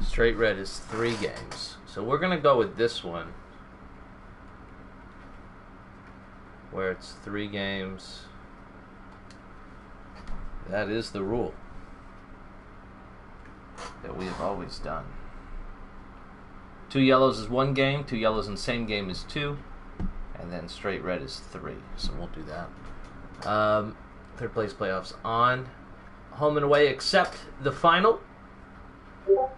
Straight red is 3 games. So we're going to go with this one, where it's 3 games. That is the rule that we have always done. 2 yellows is 1 game, 2 yellows in the same game is 2, and then straight red is 3. So we'll do that. Third place playoffs on. Home and away except the final.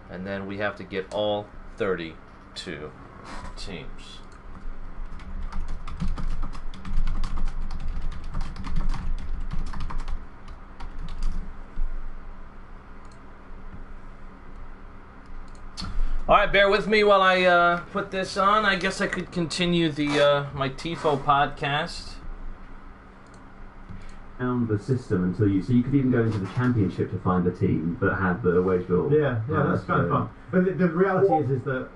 And then we have to get all 32 teams. All right, bear with me while I put this on. I guess I could continue the my TIFO podcast. Found the system until so you could even go into the championship to find a team that had the wage bill. Yeah, that's kind of fun. But the reality is that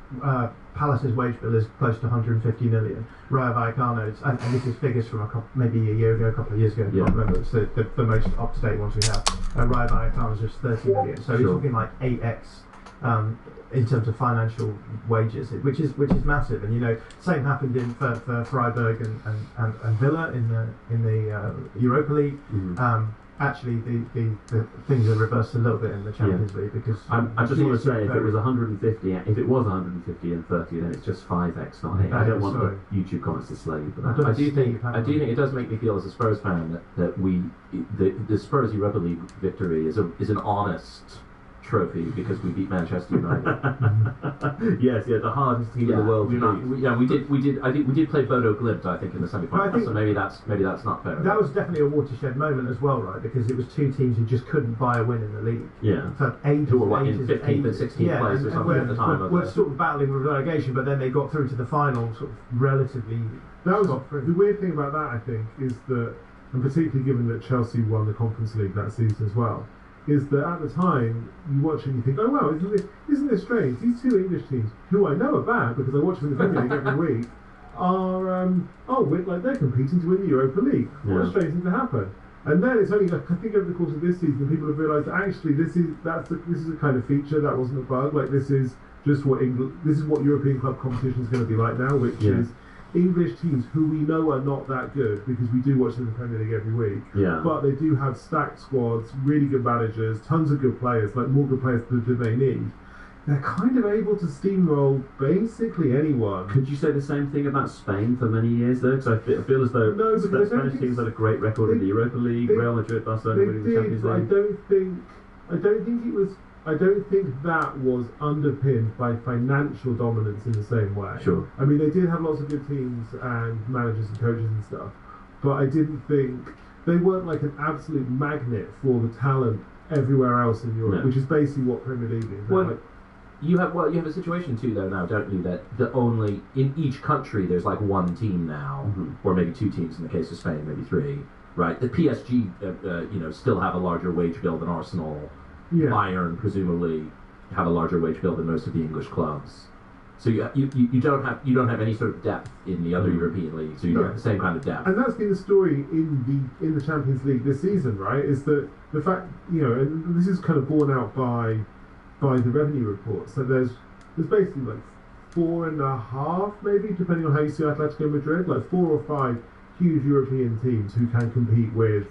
Palace's wage bill is close to 150 million. Rayo Vallecano's, and this is figures from maybe a year ago, a couple of years ago, I can't remember. It's the most up-to-date ones we have. Rayo Vallecano's just 30 million. So you're talking like 8x in terms of financial wages, which is massive. And same happened for Freiburg and Villa in the Europa League. Mm-hmm. Actually, the things are reversed a little bit in the Champions League because I just want to say if it was 150 and 30, then it's just 5x, not 8. I don't want the YouTube comments to slay you for that. I do think it does make me feel as a Spurs fan that the Spurs Europa League victory is an honest trophy because we beat Manchester United. Yes, the hardest team in the world. We did. I think we did play Bodo Glimt. I think in the semi-final. So maybe that's not fair. That was definitely a watershed moment as well, right? Because it was 2 teams who just couldn't buy a win in the league. Yeah. For ages, who were in 15th and 16th place or something at the time. We're sort of battling with relegation, but then they got through to the final, sort of relatively. The weird thing about that, I think, is that, and particularly given that Chelsea won the Conference League that season as well, is that at the time you watch and you think, oh wow, isn't this strange? These 2 English teams, who I know are bad because I watch them in the Premier League every week, are they're competing to win the Europa League. What a strange thing to happen. And then it's only, I think, over the course of this season, people have realised that actually this is a kind of feature that wasn't a bug. Like this is just what European club competition is going to be like now, which is English teams who we know are not that good because we do watch them in the Premier League every week. Yeah. But they do have stacked squads, really good managers, tons of good players, like more good players than they need. They're kind of able to steamroll basically anyone. Could you say the same thing about Spain for many years though? Because I feel as though Spanish teams had a great record in the Europa League, Real Madrid, Barcelona winning the Champions League. I don't think that was underpinned by financial dominance in the same way. Sure. I mean, they did have lots of good teams and managers and coaches and stuff, but I didn't think they weren't like an absolute magnet for the talent everywhere else in Europe, which is basically what Premier League is. Well, you have a situation too though now, don't you? That only in each country there's like 1 team now, or maybe 2 teams in the case of Spain, maybe 3. Right? The PSG, still have a larger wage bill than Arsenal. Yeah. Bayern presumably have a larger wage bill than most of the English clubs. So you don't have any sort of depth in the other European leagues. So you don't have the same kind of depth. And that's been the story in the Champions League this season, right? Is that the fact and this is kind of borne out by the revenue reports that there's basically like 4.5 maybe, depending on how you see Atletico Madrid, like 4 or 5 huge European teams who can compete with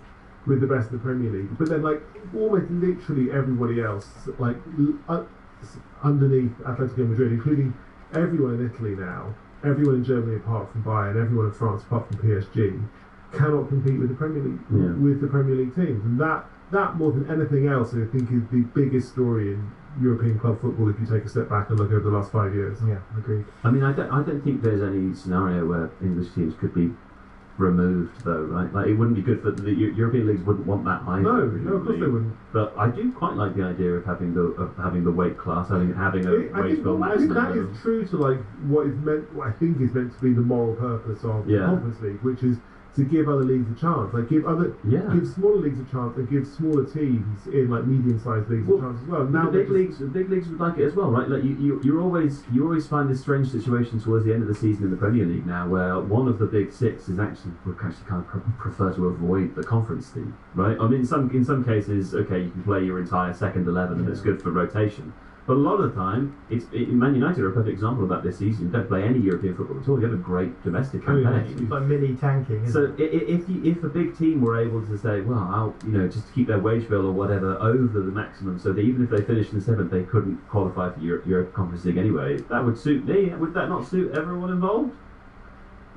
the best of the Premier League, but then like almost literally everybody else, like underneath Atletico Madrid, including everyone in Italy now, everyone in Germany apart from Bayern, everyone in France apart from PSG, cannot compete with the Premier League with the Premier League teams, and that more than anything else, I think, is the biggest story in European club football if you take a step back and look over the last 5 years. Yeah, agreed. I mean, I don't think there's any scenario where English teams could be removed though, right? Like it wouldn't be good for the European leagues. Wouldn't want that either. No, of course they wouldn't. But I do quite like the idea of having the weight class, having a wage bill. I think that is true to like what I think is meant to be the moral purpose of the Conference League, which is to give other leagues a chance. Like give smaller leagues a chance, and give smaller teams in like medium-sized leagues a chance as well. Now the big leagues would like it as well, right? Like you always find this strange situation towards the end of the season in the Premier League now, where one of the big six would actually kind of prefer to avoid the Conference League, right? I mean, in some cases, okay, you can play your entire second 11, and it's good for rotation. But a lot of the time, Man United are a perfect example of that this season. You don't play any European football at all. You have a great domestic campaign. It's like mini tanking. So if a big team were able to say, well, I'll, just to keep their wage bill or whatever over the maximum, so that even if they finished in 7th, they couldn't qualify for Europe Conference League anyway, that would suit me. Would that not suit everyone involved?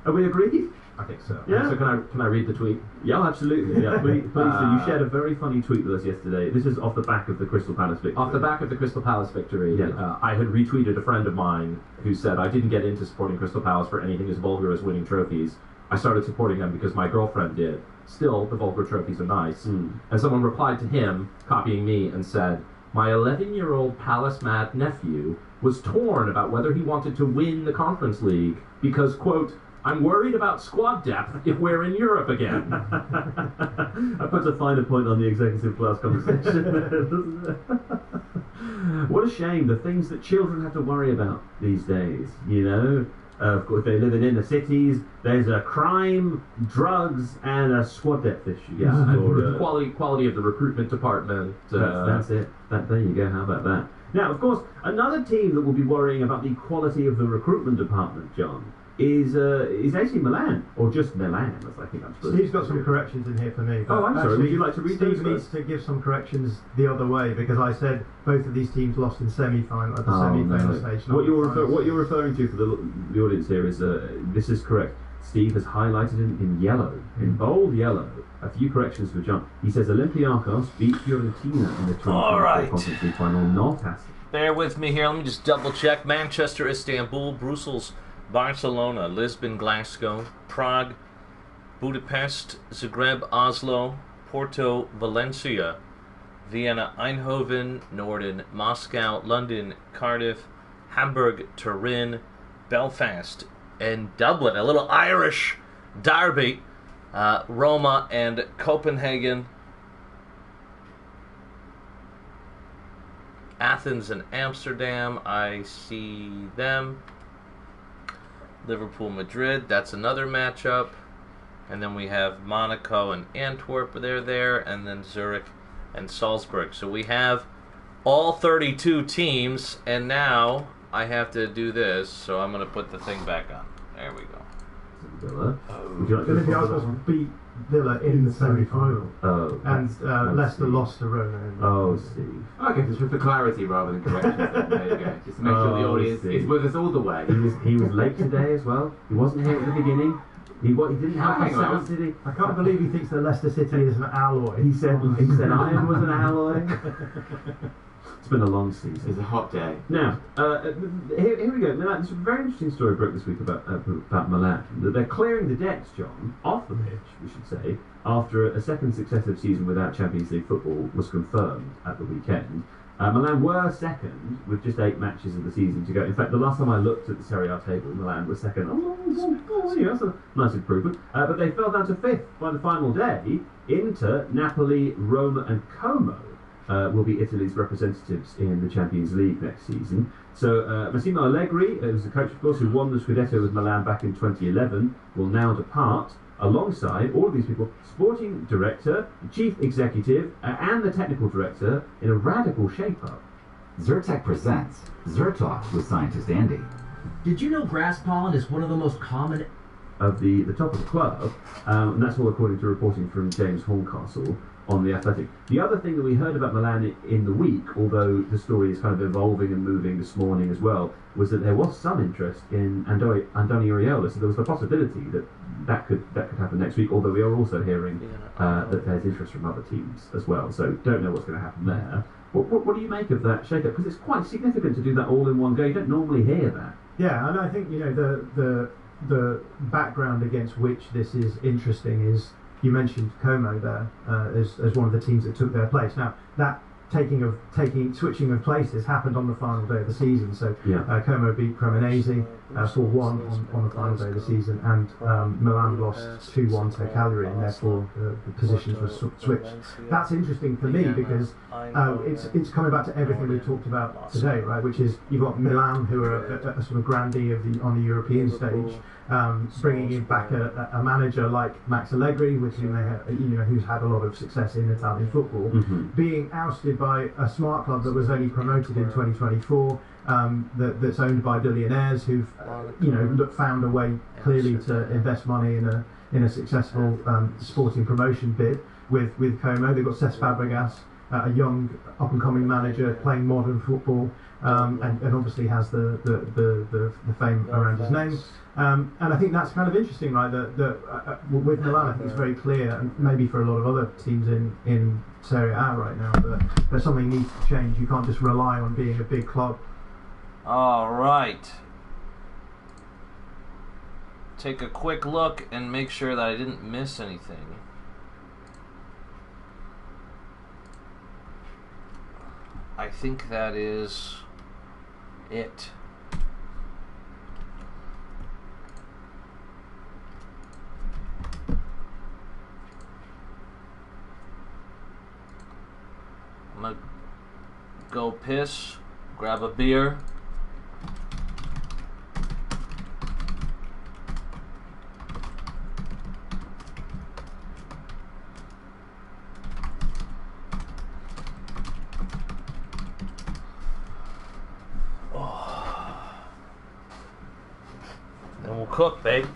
Are we agreed? I think so. Yeah. So can I read the tweet? Yeah, absolutely. Yeah, please do. You shared a very funny tweet with us yesterday. This is off the back of the Crystal Palace victory. Off the back of the Crystal Palace victory, yeah. I had retweeted a friend of mine who said, I didn't get into supporting Crystal Palace for anything as vulgar as winning trophies. I started supporting them because my girlfriend did. Still, the vulgar trophies are nice. And someone replied to him, copying me, and said, my 11-year-old Palace-mad nephew was torn about whether he wanted to win the Conference League because, quote, I'm worried about squad depth if we're in Europe again. That puts a finer point on the executive class conversation, doesn't it? What a shame, the things that children have to worry about these days, Of course, they live in inner cities, there's a crime, drugs, and a squad depth issue. Yeah, and quality of the recruitment department. That's it. There you go, how about that? Now, of course, another team that will be worrying about the quality of the recruitment department, John, is actually Milan, or just Milan, as I think I'm supposed to. Steve's got some corrections in here for me. Oh, I'm sorry. Would you like to read those? Steve needs to give some corrections the other way because I said both of these teams lost in semi-final at the semi-final stage. What you're referring to for the audience here is this is correct. Steve has highlighted in yellow, in bold yellow, a few corrections for John. He says Olympiacos beat Fiorentina in the 2024 Conference League final, not Aston. Bear with me here. Let me just double check. Manchester, Istanbul, Brussels, Barcelona, Lisbon, Glasgow, Prague, Budapest, Zagreb, Oslo, Porto, Valencia, Vienna, Eindhoven, Norden, Moscow, London, Cardiff, Hamburg, Turin, Belfast, and Dublin. A little Irish derby. Roma and Copenhagen. Athens and Amsterdam. I see them. Liverpool, Madrid, that's another matchup. And then we have Monaco and Antwerp, they're there. And then Zurich and Salzburg. So we have all 32 teams. And now I have to do this. So I'm going to put the thing back on. There we go. Villa. Would you like to Olympiacos beat Villa in the semi-final. Oh. And Leicester lost to Roma. Steve. Okay, just for clarity rather than corrections. There you go. Just to make sure the audience is with us all the way. He was late today as well. He wasn't here at the beginning. He didn't have himself, did he? I can't believe he thinks that Leicester City is an alloy. He said iron was an alloy. It's been a long season. It's a hot day. Now, here we go. Milan, this is a very interesting story broke this week about Milan. That they're clearing the decks, John, off the pitch, we should say, after a second successive season without Champions League football was confirmed at the weekend. Milan were second with just 8 matches of the season to go. In fact, the last time I looked at the Serie A table, Milan was second. That's a nice improvement. But they fell down to 5th by the final day. Inter, Napoli, Roma and Como will be Italy's representatives in the Champions League next season. So Massimo Allegri, who's the coach, of course, who won the Scudetto with Milan back in 2011, will now depart alongside all of these people, sporting director, chief executive, and the technical director in a radical shake-up. Zyrtec presents Zyrtalk with scientist Andy. Did you know grass pollen is one of the most common of the top of the club, and that's all according to reporting from James Horncastle on The Athletic. The other thing that we heard about Milan in the week, although the story is kind of evolving and moving this morning as well, was that there was some interest in Andoni Iraola, so there was the possibility that could happen next week, although we are also hearing that there's interest from other teams as well, so don't know what's going to happen there. What do you make of that shake-up? Because it's quite significant to do that all in one go. You don't normally hear that. Yeah, and I think the background against which this is interesting is, you mentioned Como there as one of the teams that took their place. Now, that switching of places happened on the final day of the season. So Como beat Cremonese 4-1 on the final day of the season, and Milan lost 2-1 to Cagliari, and therefore the positions were switched. That's interesting for me because it's coming back to everything we've talked about today, right? Which is you've got Milan, who are a sort of grandee on the European stage, bringing in back a manager like Max Allegri, with whom they have, who's had a lot of success in Italian football, being ousted by a smart club that was only promoted in 2024, that's owned by billionaires who've found a way clearly to invest money in a successful sporting promotion bid with Como. They've got Cesc Fabregas, a young up and coming manager playing modern football, and obviously has the fame around his name. And I think that's kind of interesting, right? That with Milan, I think it's very clear, and maybe for a lot of other teams in Serie A right now, that something needs to change. You can't just rely on being a big club. All right. Take a quick look and make sure that I didn't miss anything. I think that is it. I'm gonna go piss, grab a beer. Then we'll cook, babe.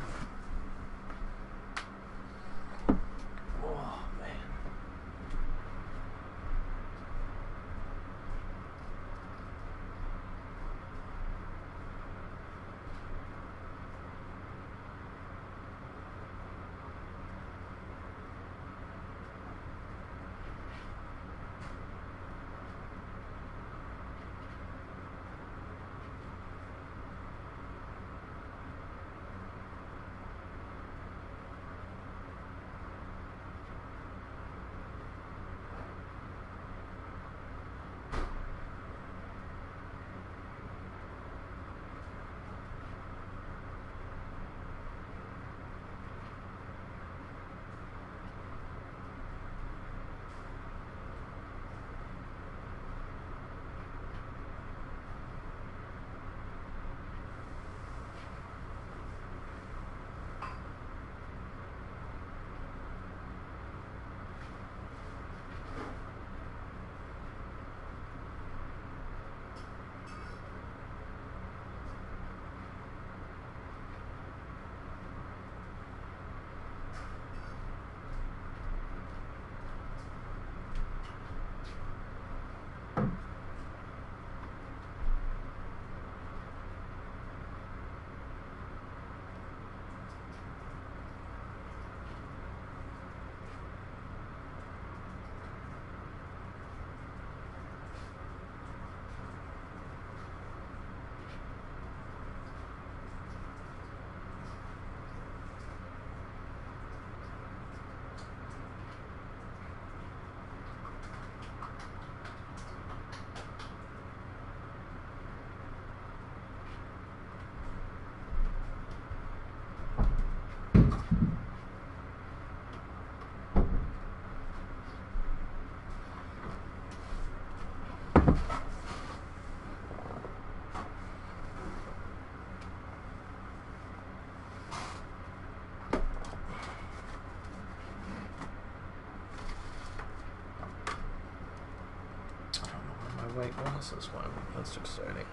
Wait, what is this one? That's exciting.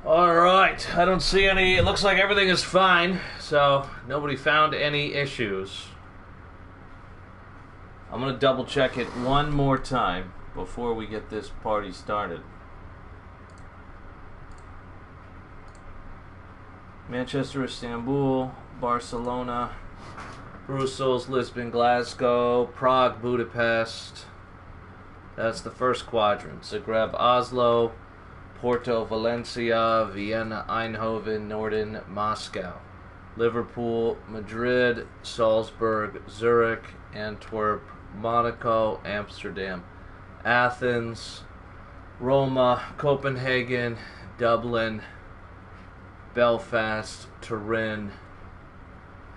Alright, I don't see any. It looks like everything is fine, so nobody found any issues. I'm going to double check it one more time before we get this party started. Manchester, Istanbul, Barcelona, Brussels, Lisbon, Glasgow, Prague, Budapest. That's the first quadrant. Zagreb, Oslo, Porto, Valencia, Vienna, Eindhoven, Norden, Moscow, Liverpool, Madrid, Salzburg, Zurich, Antwerp, Monaco, Amsterdam, Athens, Roma, Copenhagen, Dublin, Belfast, Turin,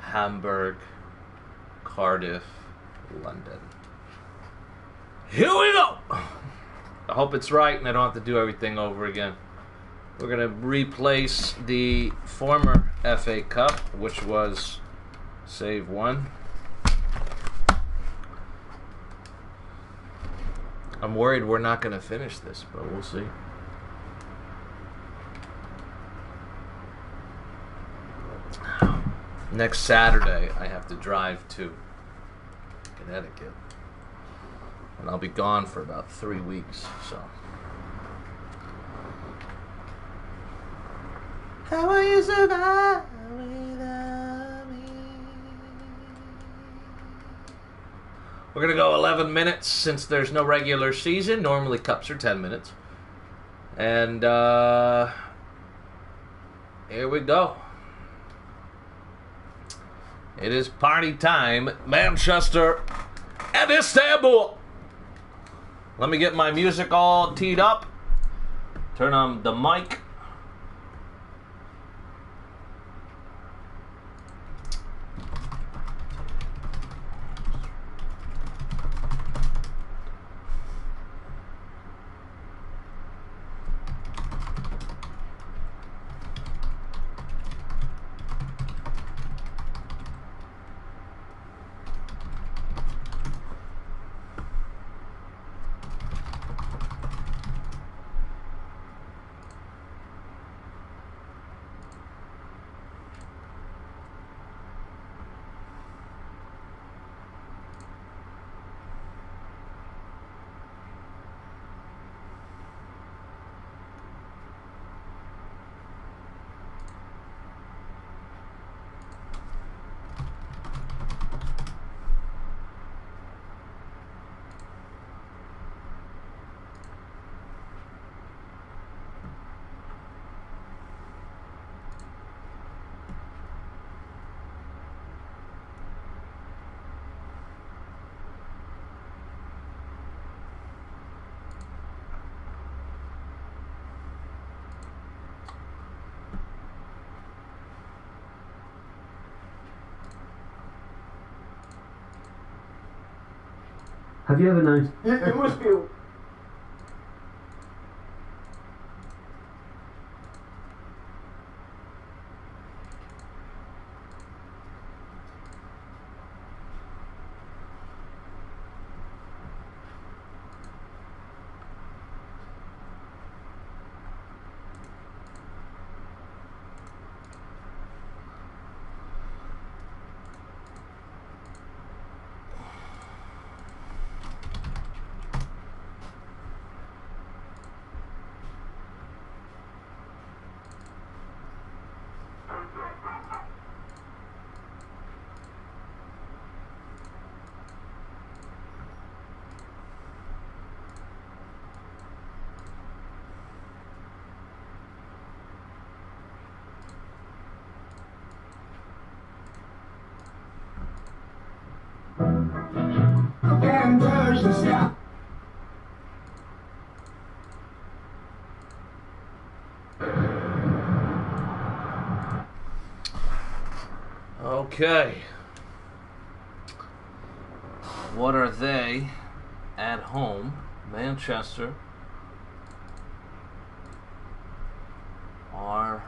Hamburg, Cardiff, London. Here we go! I hope it's right and I don't have to do everything over again. We're going to replace the former FA Cup, which was Save 1. I'm worried we're not going to finish this, but we'll see. Next Saturday, I have to drive to Connecticut. And I'll be gone for about 3 weeks, so. How will you survive without me? We're going to go 11 minutes since there's no regular season. Normally cups are 10 minutes. And here we go. It is party time, Manchester and Istanbul. Let me get my music all teed up. Turn on the mic. Have you ever noticed? It must be. Okay. What are they at home? Manchester are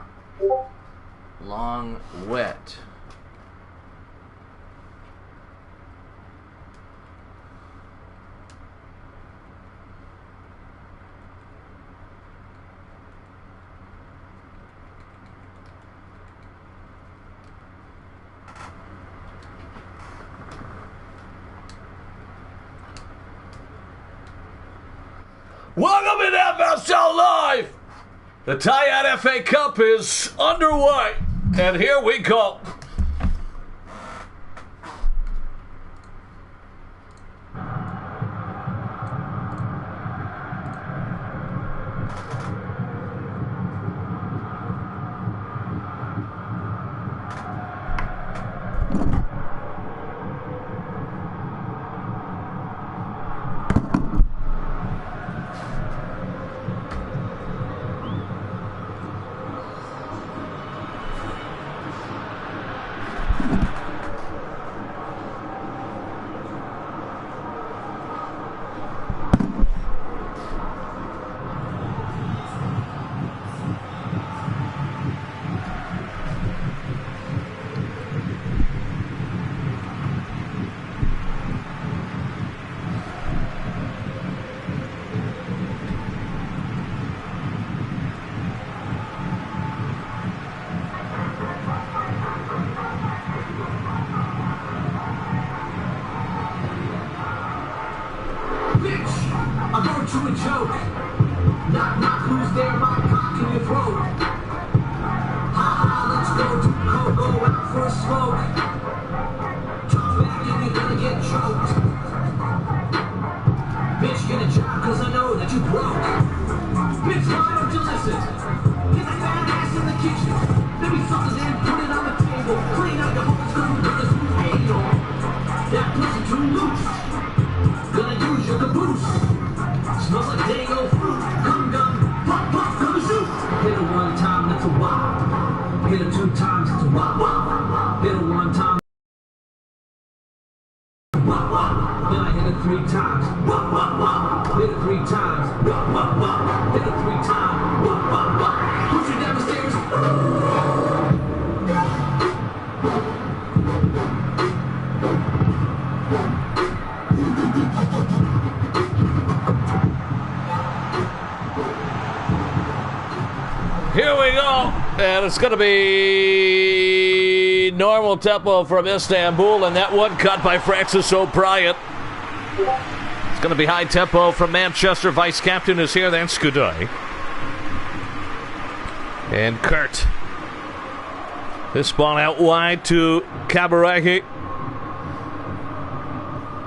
long wet. Welcome to FSL Live! The TYAd FA Cup is underway, and here we go. joke. Knock, knock, who's there? My cock in your throat. Ha ha, let's go to go out for a smoke. Talk back and you're gonna get choked. Bitch, get a job, cause I know that you broke. Bitch, why don't you listen? Get that fat ass in the kitchen. Maybe something in, put it on the table. Clean out your holes, cause we're gonna do anal. That pussy too loose. Gonna use your caboose. Smells like day old fruit. Come gum, pop, pop, come shoot. Hit her one time, that's a wow. Hit her 2 times, it's a wow. Hit her 1 time. Then I hit it 3 times. Hit it 3 times. Hit it 3 times. Push her down the stairs. Here we go. And it's going to be normal tempo from Istanbul, and that one cut by Francis O'Brien. It's going to be high tempo from Manchester. Vice captain is here, then Skudai. And Kurt. This ball out wide to Kabaragi.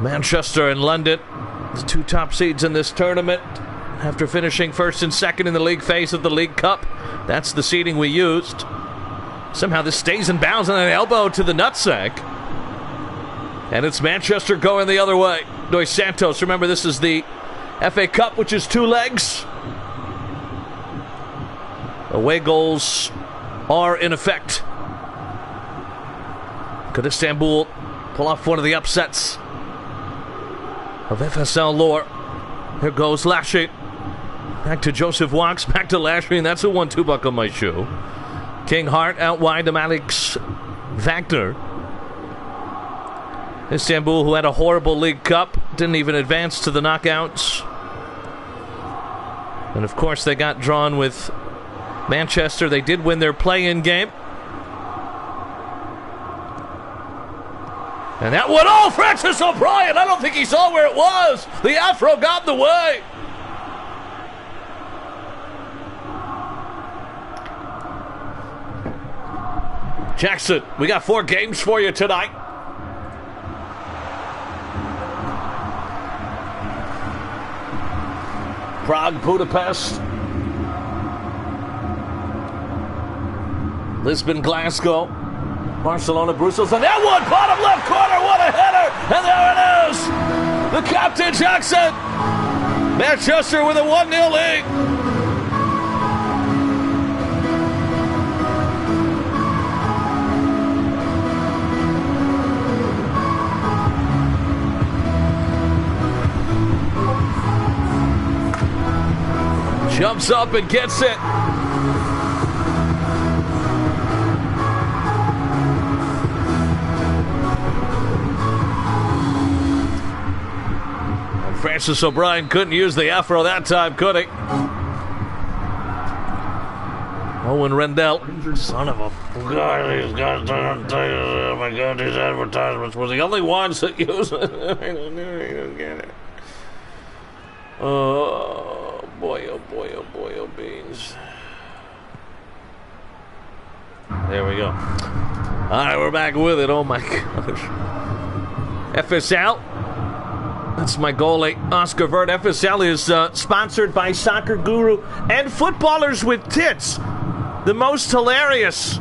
Manchester and London, the 2 top seeds in this tournament, after finishing first and second in the league phase of the League Cup. That's the seeding we used. Somehow this stays in bounds on an elbow to the nutsack. And it's Manchester going the other way. Dos Santos, remember this is the FA Cup, which is 2 legs. Away goals are in effect. Could Istanbul pull off one of the upsets of FSL lore? Here goes Lashy. Back to Joseph Walks, back to Lashley, and that's a 1-2 buck on my shoe. King Hart out wide to Alex Wagner. Istanbul, who had a horrible League Cup, didn't even advance to the knockouts. And of course they got drawn with Manchester. They did win their play-in game. And that one, oh, Francis O'Brien! I don't think he saw where it was. The Afro got in the way. Jackson, we got 4 games for you tonight. Prague, Budapest, Lisbon, Glasgow, Barcelona, Brussels, and that one, bottom left corner, what a header, and there it is, the captain, Jackson. Manchester with a 1-0 lead. Jumps up and gets it. And Francis O'Brien couldn't use the Afro that time, could he? Owen Rendell. Son of a God, these guys don't tell you, oh my God, these advertisements were the only ones that use it. I don't get it. Oh boy, oh boy, oh boy, oh beans. There we go. Alright, we're back with it. Oh my gosh. FSL. That's my goalie, Oscar Vert. FSL is sponsored by Soccer Guru and Footballers With Tits. The most hilarious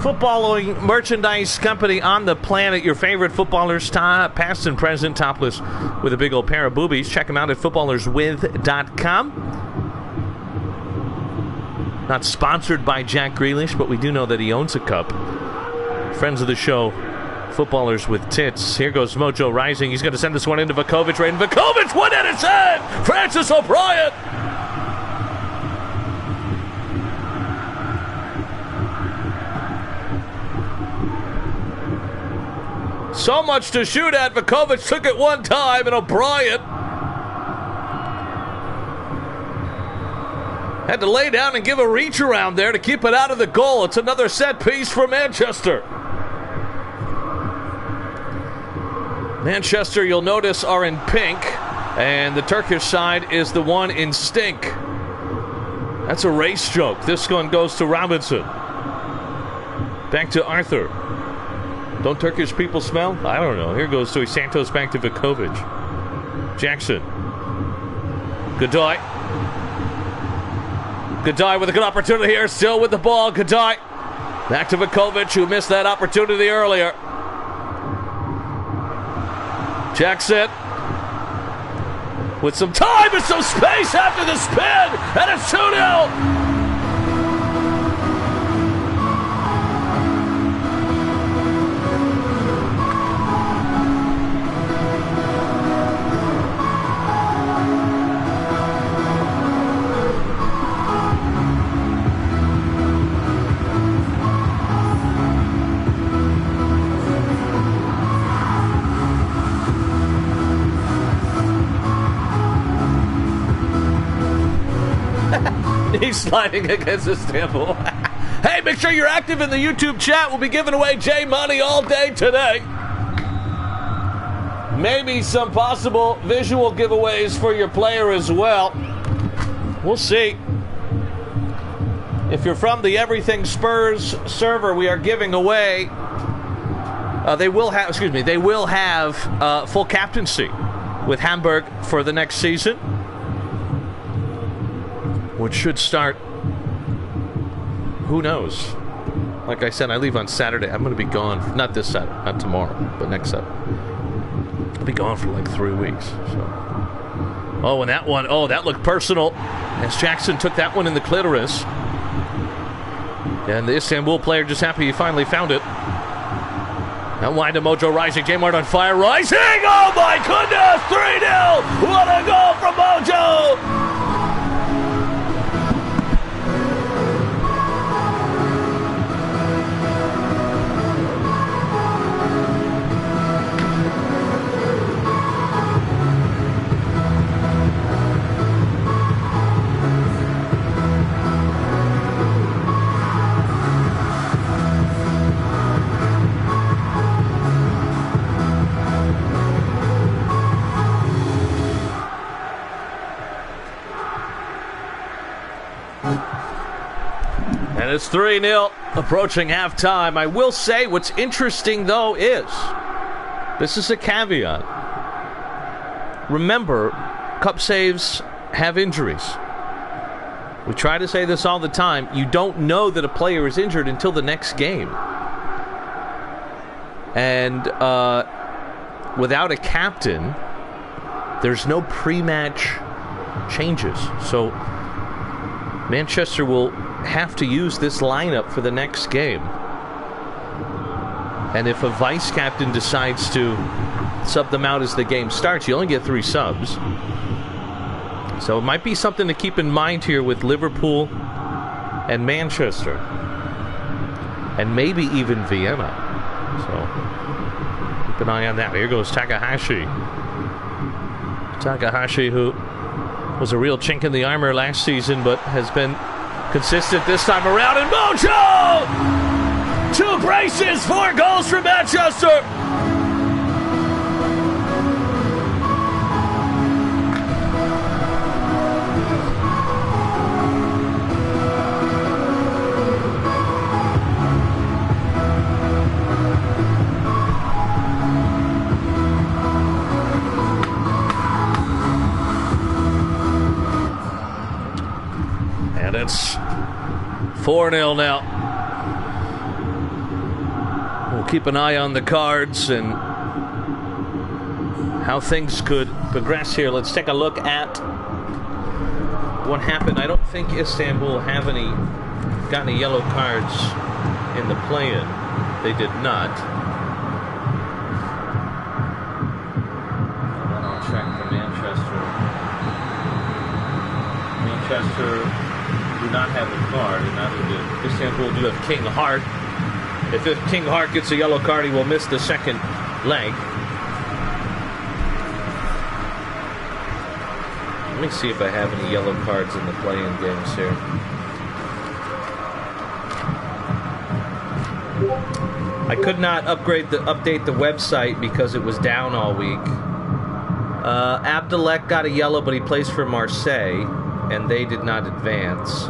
footballing merchandise company on the planet. Your favorite footballers, past and present, topless with a big old pair of boobies. Check them out at footballerswith.com. Not sponsored by Jack Grealish, but we do know that he owns a cup. Friends of the show, Footballers With Tits. Here goes Mojo Rising. He's going to send this one into Vukovic. Right in Vukovic, one at a time. Francis O'Brien. So much to shoot at. Vukovic took it one time, and O'Brien had to lay down and give a reach around there to keep it out of the goal. It's another set piece for Manchester. Manchester, you'll notice, are in pink. And the Turkish side is the one in stink. That's a race joke. This one goes to Robinson. Back to Arthur. Don't Turkish people smell? I don't know. Here goes to Santos back to Vukovic. Jackson. Godoy. Godoy with a good opportunity here. Still with the ball. Godoy. Back to Vukovic, who missed that opportunity earlier. Jackson. With some time and some space after the spin. And it's 2-0. He's sliding against Istanbul. Hey, make sure you're active in the YouTube chat. We'll be giving away J Money all day today. Maybe some possible visual giveaways for your player as well. We'll see. If you're from the Everything Spurs server, we are giving away. They will have full captaincy with Hamburg for the next season, which should start, who knows? Like I said, I leave on Saturday. I'm going to be gone, not this Saturday, not tomorrow, but next Saturday. I'll be gone for like 3 weeks. So. Oh, and that one, that looked personal, as Jackson took that one in the clitoris. And the Istanbul player just happy he finally found it. That wide to Mojo rising. J-Mart on fire, rising! Oh my goodness! 3-0! What a goal from Mojo! And it's 3-0 approaching halftime. I will say what's interesting, though, is this is a caveat. Remember, cup saves have injuries. We try to say this all the time. You don't know that a player is injured until the next game. And without a captain, there's no pre-match changes. So Manchester will have to use this lineup for the next game. And if a vice captain decides to sub them out as the game starts, you only get 3 subs. So it might be something to keep in mind here with Liverpool and Manchester. And maybe even Vienna. So keep an eye on that. Here goes Takahashi. Takahashi, who was a real chink in the armor last season, but has been consistent this time around. And Mojo! 2 braces, 4 goals for Manchester. And it's 4-0 now. We'll keep an eye on the cards and how things could progress here. Let's take a look at what happened. I don't think Istanbul have got any yellow cards in the play-in. They did not. And then I'll check for Manchester. Manchester do not have a card, and neither did Istanbul. Do have King Hart. If King Hart gets a yellow card, he will miss the second leg. Let me see if I have any yellow cards in the play-in games here. I could not update the website because it was down all week. Abdelek got a yellow, but he plays for Marseille, and they did not advance.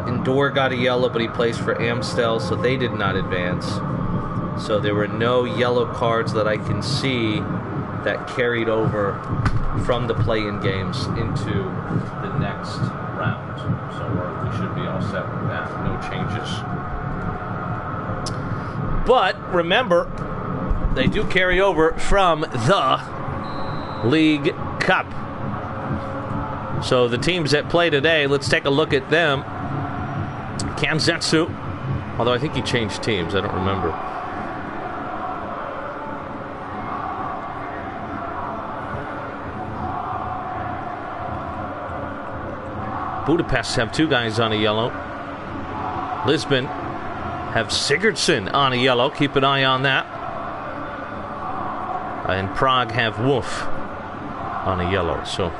Endor got a yellow, but he plays for Amstel, so they did not advance. So there were no yellow cards that I can see that carried over from the play-in games into the next round. So we should be all set with that. No changes. But remember, they do carry over from the League Cup. So the teams that play today, let's take a look at them. Kanzetsu, although I think he changed teams, I don't remember. Budapest have 2 guys on a yellow. Lisbon have Sigurdsson on a yellow. Keep an eye on that. And Prague have Wolf on a yellow. So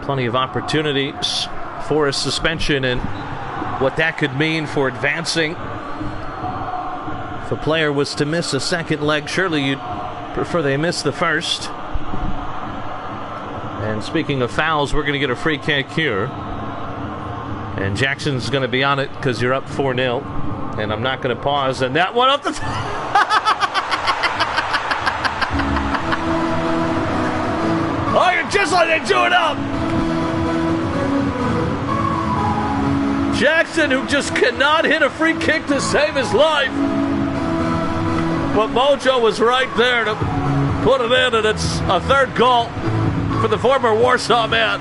plenty of opportunities for a suspension, and what that could mean for advancing. If a player was to miss a second leg, surely you'd prefer they miss the first. And speaking of fouls, we're going to get a free kick here. And Jackson's going to be on it because you're up 4-0. And I'm not going to pause. And that one up the... Oh, you're just letting it do it up! Jackson, who just cannot hit a free kick to save his life. But Mojo was right there to put it in, and it's a 3rd goal for the former Warsaw man.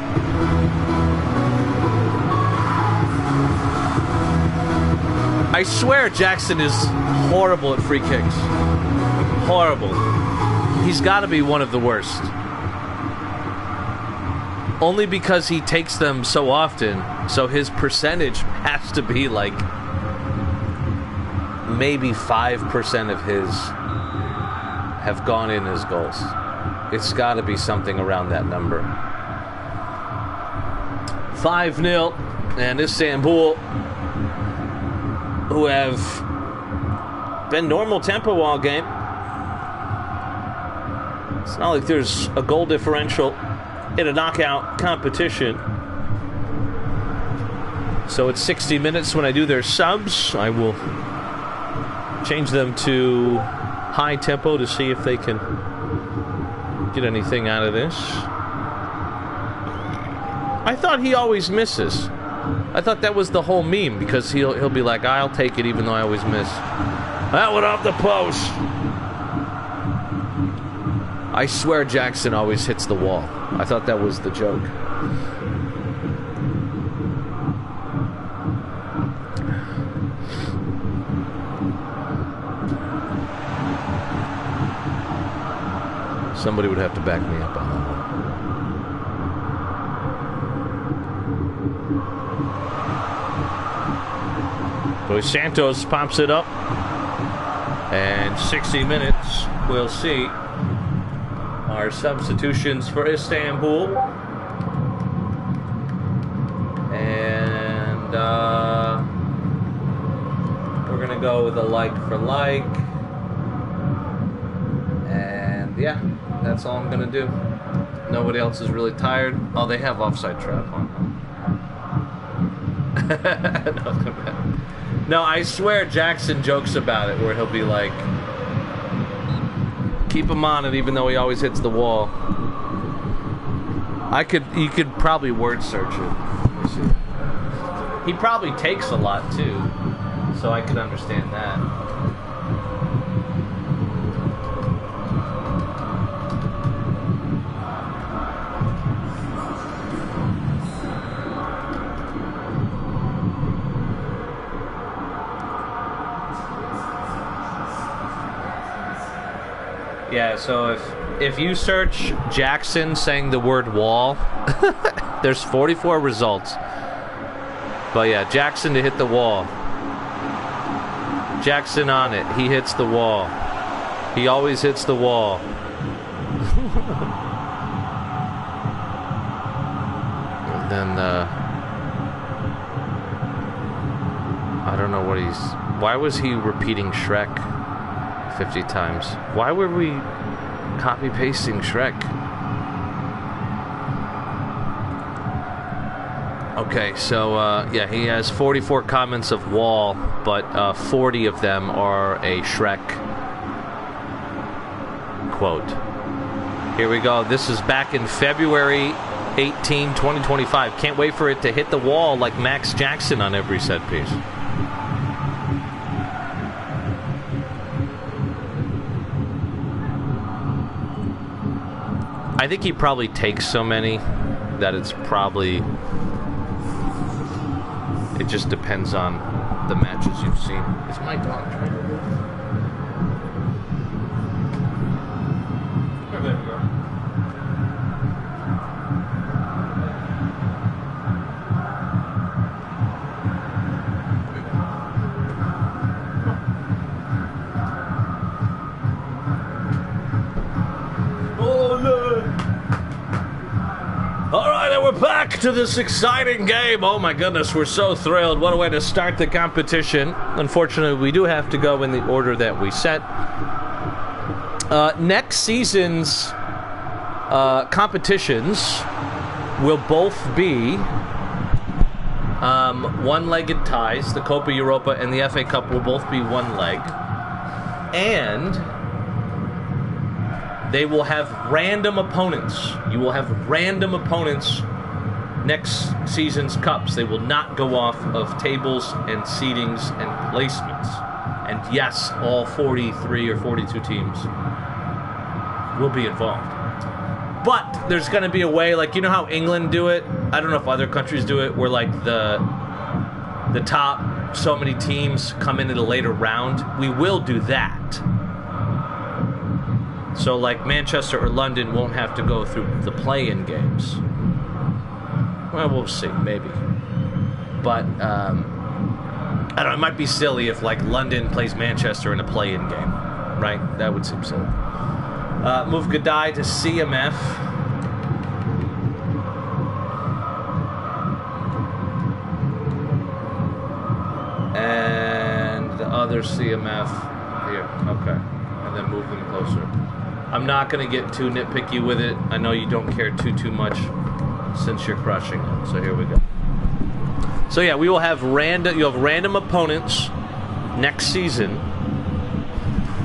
I swear Jackson is horrible at free kicks. Horrible. He's got to be one of the worst. Only because he takes them so often, so his percentage has to be like maybe 5% of his have gone in as goals. It's got to be something around that number. 5-0, and Istanbul, who have been normal tempo all game. It's not like there's a goal differential in a knockout competition. So it's 60 minutes when I do their subs. I will change them to high tempo to see if they can get anything out of this. I thought he always misses. I thought that was the whole meme, because he'll be like, I'll take it even though I always miss. That one off the post. I swear Jackson always hits the wall. I thought that was the joke. Somebody would have to back me up on that one. So Santos pops it up. And 60 minutes, we'll see our substitutions for Istanbul. And we're going to go with a like for like. And yeah, that's all I'm going to do. Nobody else is really tired. Oh, they have offside trap on. No, I swear Jackson jokes about it, where he'll be like, keep him on it even though he always hits the wall. You could probably word search it. Let me see. He probably takes a lot too, so I could understand that. Yeah, so if you search Jackson saying the word wall, there's 44 results. But yeah, Jackson to hit the wall. Jackson on it. He hits the wall. He always hits the wall. And then I don't know what he's... Why was he repeating Shrek 50 times? Why were we copy-pasting Shrek? Okay, so yeah, he has 44 comments of Wall, but 40 of them are a Shrek quote. Here we go. This is back in February 18, 2025. Can't wait for it to hit the wall like Max Jackson on every set piece. I think he probably takes so many that it's probably... It just depends on the matches you've seen. Is my dog trying to go? Oh, there we go. We're back to this exciting game. Oh my goodness, we're so thrilled. What a way to start the competition. Unfortunately, we do have to go in the order that we set. Next season's competitions will both be one-legged ties. The Copa Europa and the FA Cup will both be one leg. And they will have random opponents. You will have random opponents next season's cups. They will not go off of tables and seedings and placements. And yes, all 43 or 42 teams will be involved. But there's going to be a way, like, you know how England do it? I don't know if other countries do it, where like the top so many teams come in at a later round. We will do that. So like Manchester or London won't have to go through the play-in games. Well, we'll see, maybe. But, I don't know, it might be silly if, like, London plays Manchester in a play-in game, right? That would seem silly. Move Gadai to CMF. And the other CMF here, okay. And then move them closer. I'm not going to get too nitpicky with it. I know you don't care too much, since you're crushing it. So here we go. So yeah, we will have you'll have random opponents next season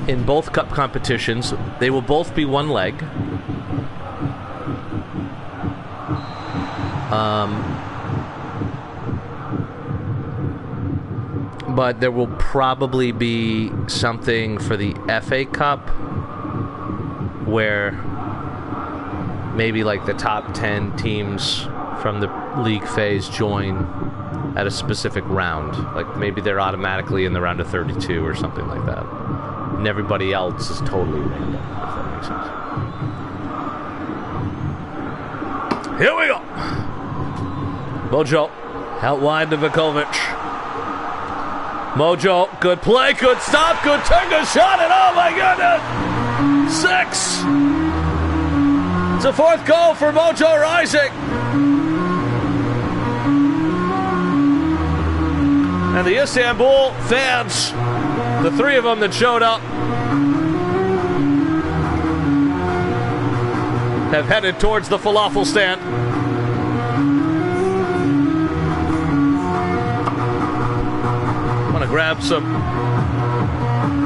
in both cup competitions. They will both be one leg. But there will probably be something for the FA Cup where maybe like the top 10 teams from the league phase join at a specific round. Like maybe they're automatically in the round of 32 or something like that. And everybody else is totally random, if that makes sense. Here we go. Mojo out wide to Vukovic. Mojo, good play, good stop, good turn, good shot, and oh my goodness! 6! It's a fourth goal for Mojo Rising. And the Istanbul fans, the three of them that showed up, have headed towards the falafel stand. I'm going to grab some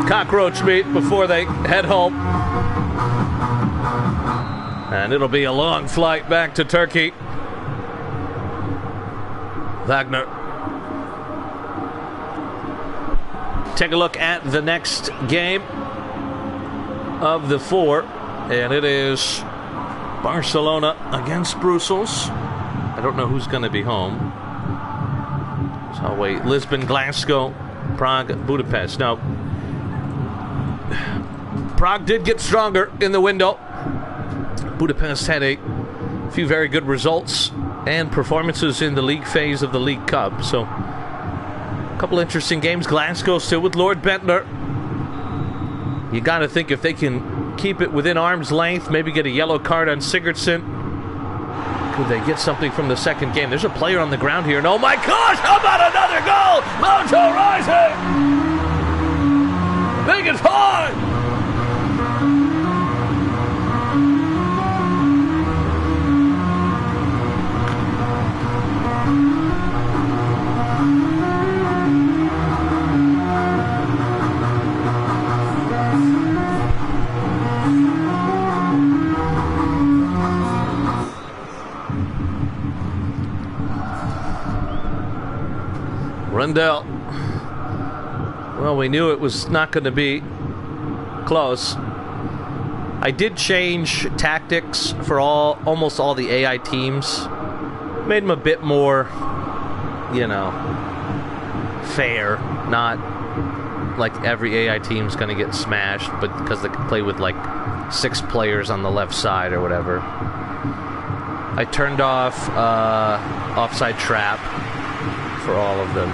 cockroach meat before they head home. And it'll be a long flight back to Turkey. Wagner. Take a look at the next game of the four. And it is Barcelona against Brussels. I don't know who's going to be home. So I'll wait. Lisbon, Glasgow, Prague, Budapest. Now, Prague did get stronger in the window. Budapest had a few very good results and performances in the league phase of the League Cup. So, a couple interesting games. Glasgow still with Lord Bentner. You got to think if they can keep it within arm's length, maybe get a yellow card on Sigurdsson. Could they get something from the second game? There's a player on the ground here. And oh my gosh, how about another goal? Mojo Rising! Big and hard! Rundell. Well, we knew it was not going to be close. I did change tactics for almost all the AI teams. Made them a bit more, you know, fair. Not like every AI team's going to get smashed, but because they can play with like 6 players on the left side or whatever. I turned off offside trap for all of them,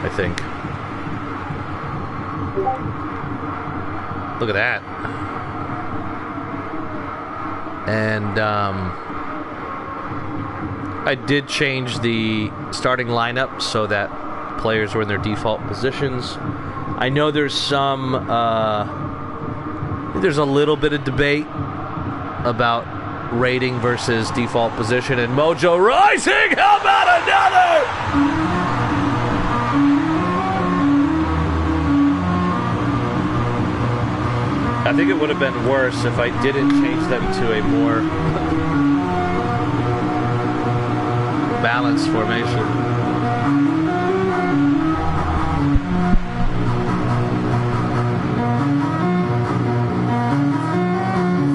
I think. Look at that. And I did change the starting lineup so that players were in their default positions. I know there's some there's a little bit of debate about rating versus default position, and Mojo Rising, how about another? I think it would have been worse if I didn't change them to a more balanced formation.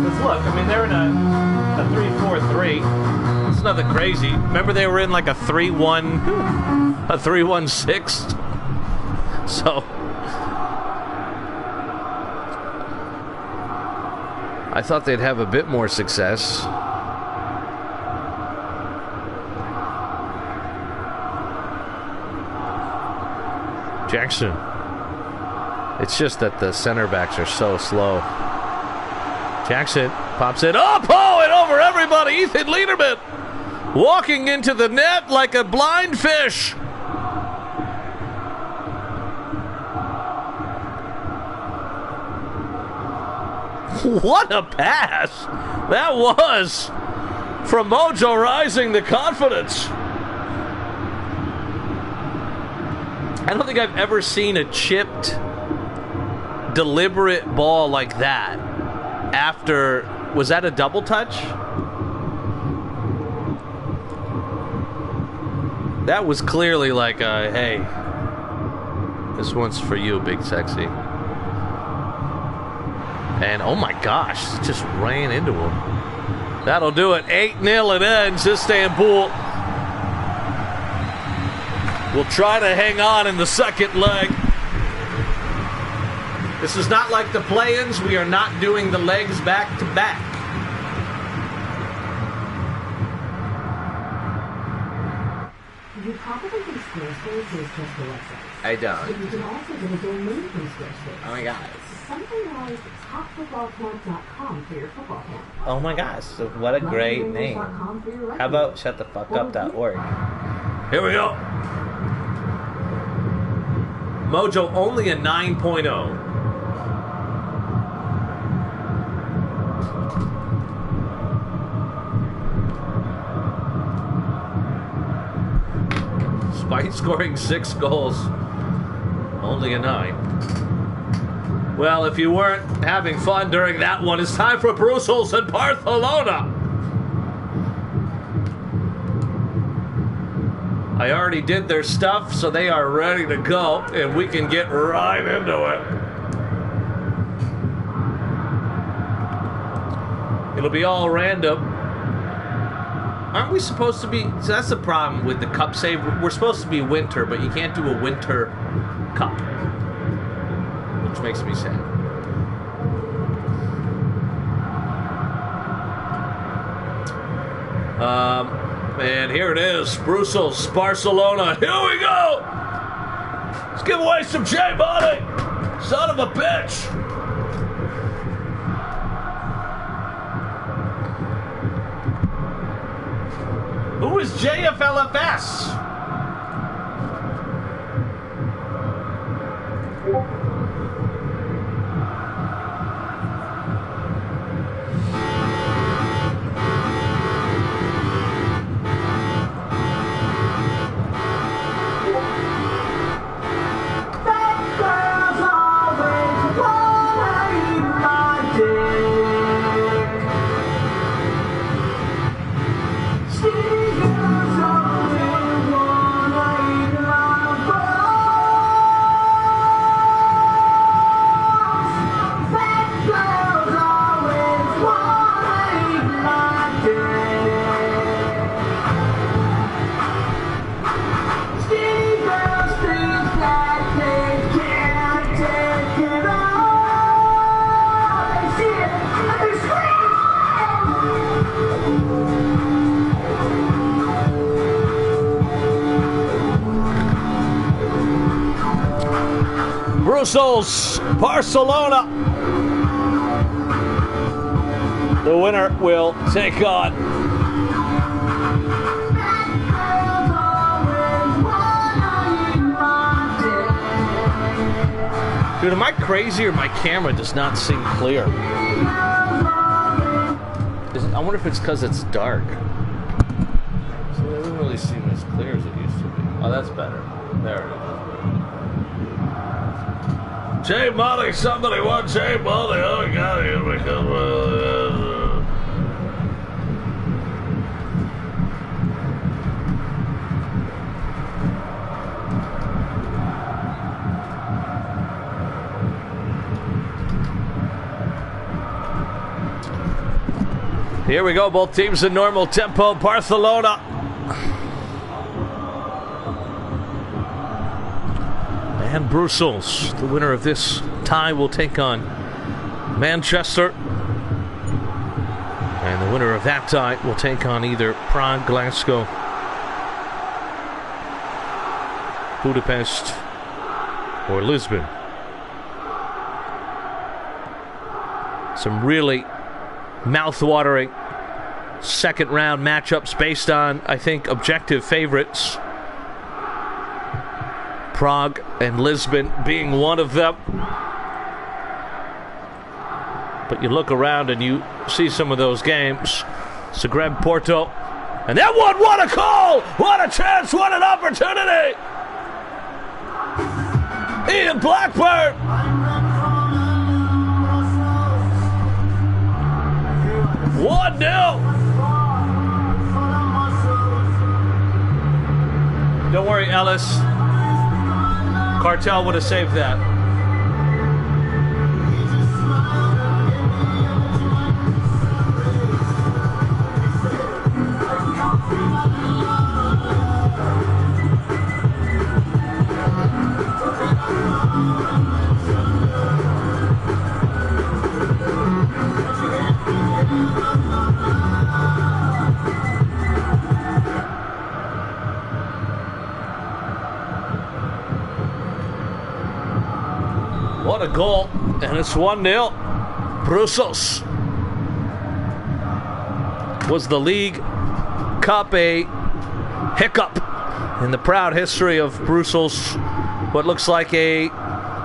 Let's look. I mean, they're in a 3-4-3. It's nothing crazy. Remember, they were in like a 3-1-6. So I thought they'd have a bit more success. Jackson. It's just that the center backs are so slow. Jackson pops it up, and over everybody. Ethan Lederman walking into the net like a blind fish. What a pass that was from Mojo Rising, the confidence. I don't think I've ever seen a chipped, deliberate ball like that after, was that a double touch? That was clearly like a, hey, this one's for you, big sexy. And oh my gosh, just ran into him. That'll do it. 8-0 it ends. Istanbul will try to hang on in the second leg. This is not like the play-ins. We are not doing the legs back to back. You probably think Squarespace is just a website. I don't. But you can also get a domain from Squarespace. Oh my gosh. Something like topfootballcamp.com for your football camp. Oh my gosh, so what a great name. How about shutthefuckup.org? Here we go. Mojo only a 9.0. Despite scoring 6 goals, only a 9. Well, if you weren't having fun during that one, it's time for Brussels and Barcelona. I already did their stuff, so they are ready to go, and we can get right into it. It'll be all random. Aren't we supposed to be... So that's the problem with the cup save. We're supposed to be winter, but you can't do a winter cup. Which makes me sad. And here it is. Brussels, Barcelona. Here we go! Let's give away some J-Money! Son of a bitch! Who is JFLFS? Brussels, Barcelona. The winner will take on Dude, am I crazy or my camera does not seem clear? I wonder if it's because it's dark. So it doesn't really seem as clear as it used to be. Oh, that's better. There it is. J Molly, somebody want J Molly? Oh my God, here we come. Here we go, both teams in normal tempo. Barcelona. And Brussels, the winner of this tie, will take on Manchester. And the winner of that tie will take on either Prague, Glasgow, Budapest, or Lisbon. Some really mouth-watering second round matchups based on, I think, objective favorites. Prague and Lisbon being one of them. But you look around and you see some of those games. Zagreb, Porto. And that one, what a call! What a chance, what an opportunity! Ian Blackburn! One nil. Don't worry, Ellis. Cartel would have saved that. What a goal, and it's 1-0. Brussels. Was the League Cup a hiccup in the proud history of Brussels? What looks like a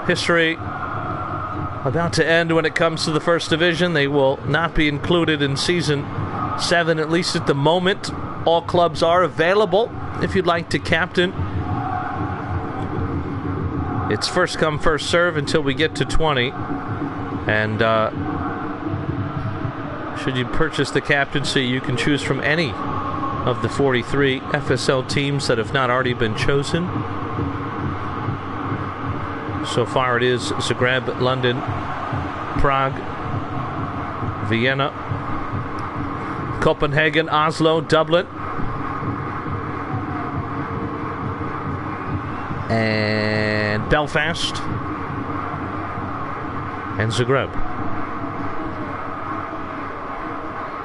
history about to end when it comes to the First Division. They will not be included in Season 7, at least at the moment. All clubs are available if you'd like to captain. It's first come, first serve until we get to 20. And should you purchase the captaincy, you can choose from any of the 43 FSL teams that have not already been chosen. So far it is Zagreb, London, Prague, Vienna, Copenhagen, Oslo, Dublin, and Belfast, and Zagreb,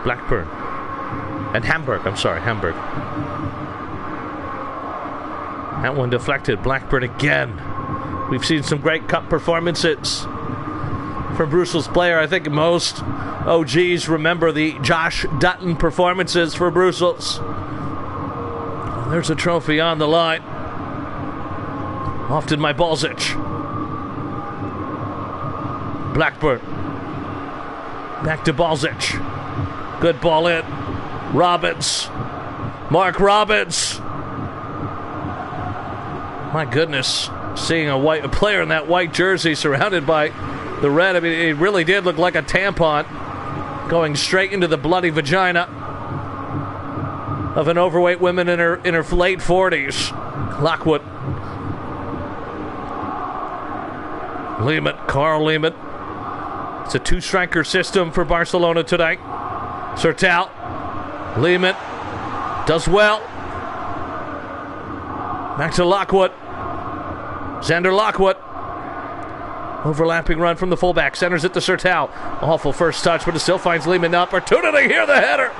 Blackburn, and Hamburg. I'm sorry, Hamburg. That one deflected. Blackburn again. We've seen some great cup performances from Brussels player. I think most OGs remember the Josh Dutton performances for Brussels. There's a trophy on the line. Often my Balzic. Blackburn. Back to Balzic. Good ball in. Robbins. Mark Robbins. My goodness. Seeing a player in that white jersey surrounded by the red. I mean, it really did look like a tampon going straight into the bloody vagina of an overweight woman in her late 40s. Lockwood. Lehman, Carl Lehman. It's a two-striker system for Barcelona tonight. Sertal. Lehman does well. Back to Lockwood. Xander Lockwood. Overlapping run from the fullback. Centers it to Sertal. Awful first touch, but it still finds Lehman an opportunity. Here the header.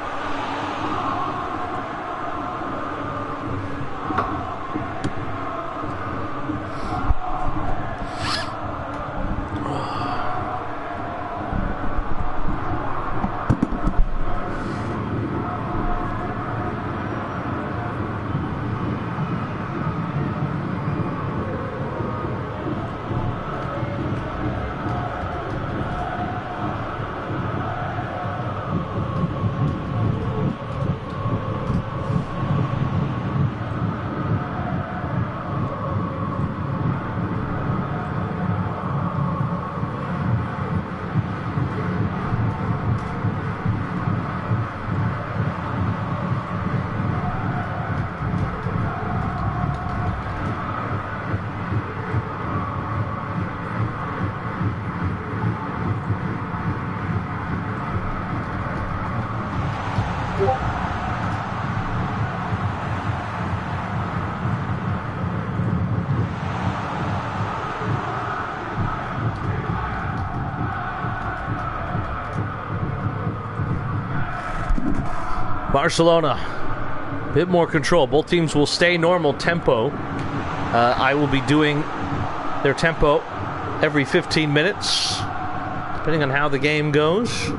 Barcelona, a bit more control. Both teams will stay normal tempo. I will be doing their tempo every 15 minutes, depending on how the game goes.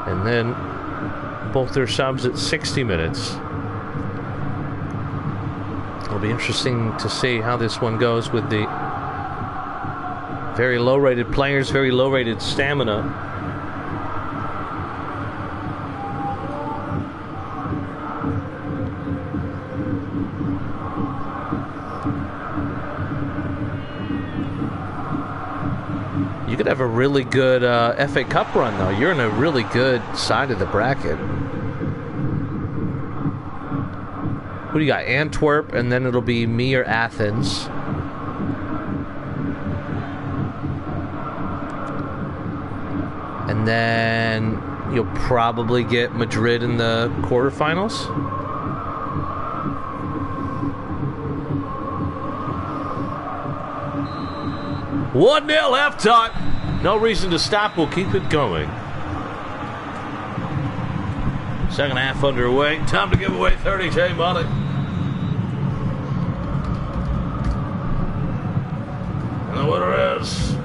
And then both their subs at 60 minutes. It'll be interesting to see how this one goes with the very low-rated players, very low-rated stamina. You could have a really good FA Cup run, though. You're in a really good side of the bracket. Who do you got? Antwerp, and then it'll be me or Athens. And then you'll probably get Madrid in the quarterfinals. One 0 halftime. No reason to stop. We'll keep it going. Second half underway. Time to give away 30K money. And the winner is...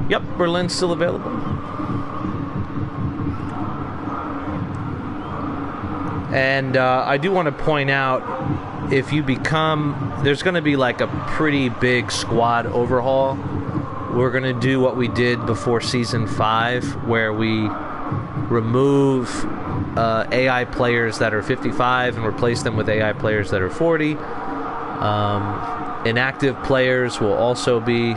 Yep, Berlin's still available. And I do want to point out, if you become... There's going to be like a pretty big squad overhaul. We're going to do what we did before Season 5, where we remove AI players that are 55 and replace them with AI players that are 40. Inactive players will also be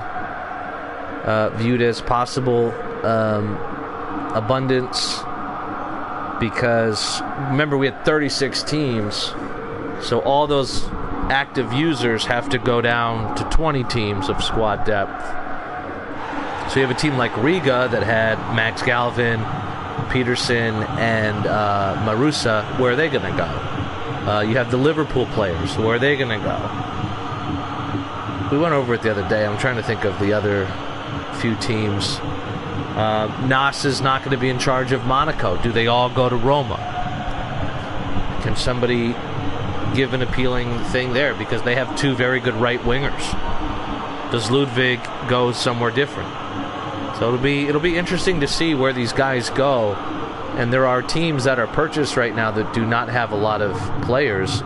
viewed as possible abundance, because remember we had 36 teams, so all those active users have to go down to 20 teams of squad depth. So you have a team like Riga that had Max Galvin, Peterson, and Marusa. Where are they going to go? You have the Liverpool players. Where are they going to go? We went over it the other day. I'm trying to think of the other few teams. Nas is not going to be in charge of Monaco. Do they all go to Roma? Can somebody give an appealing thing there? Because they have two very good right wingers. Does Ludwig go somewhere different? So it'll be interesting to see where these guys go. And there are teams that are purchased right now that do not have a lot of players.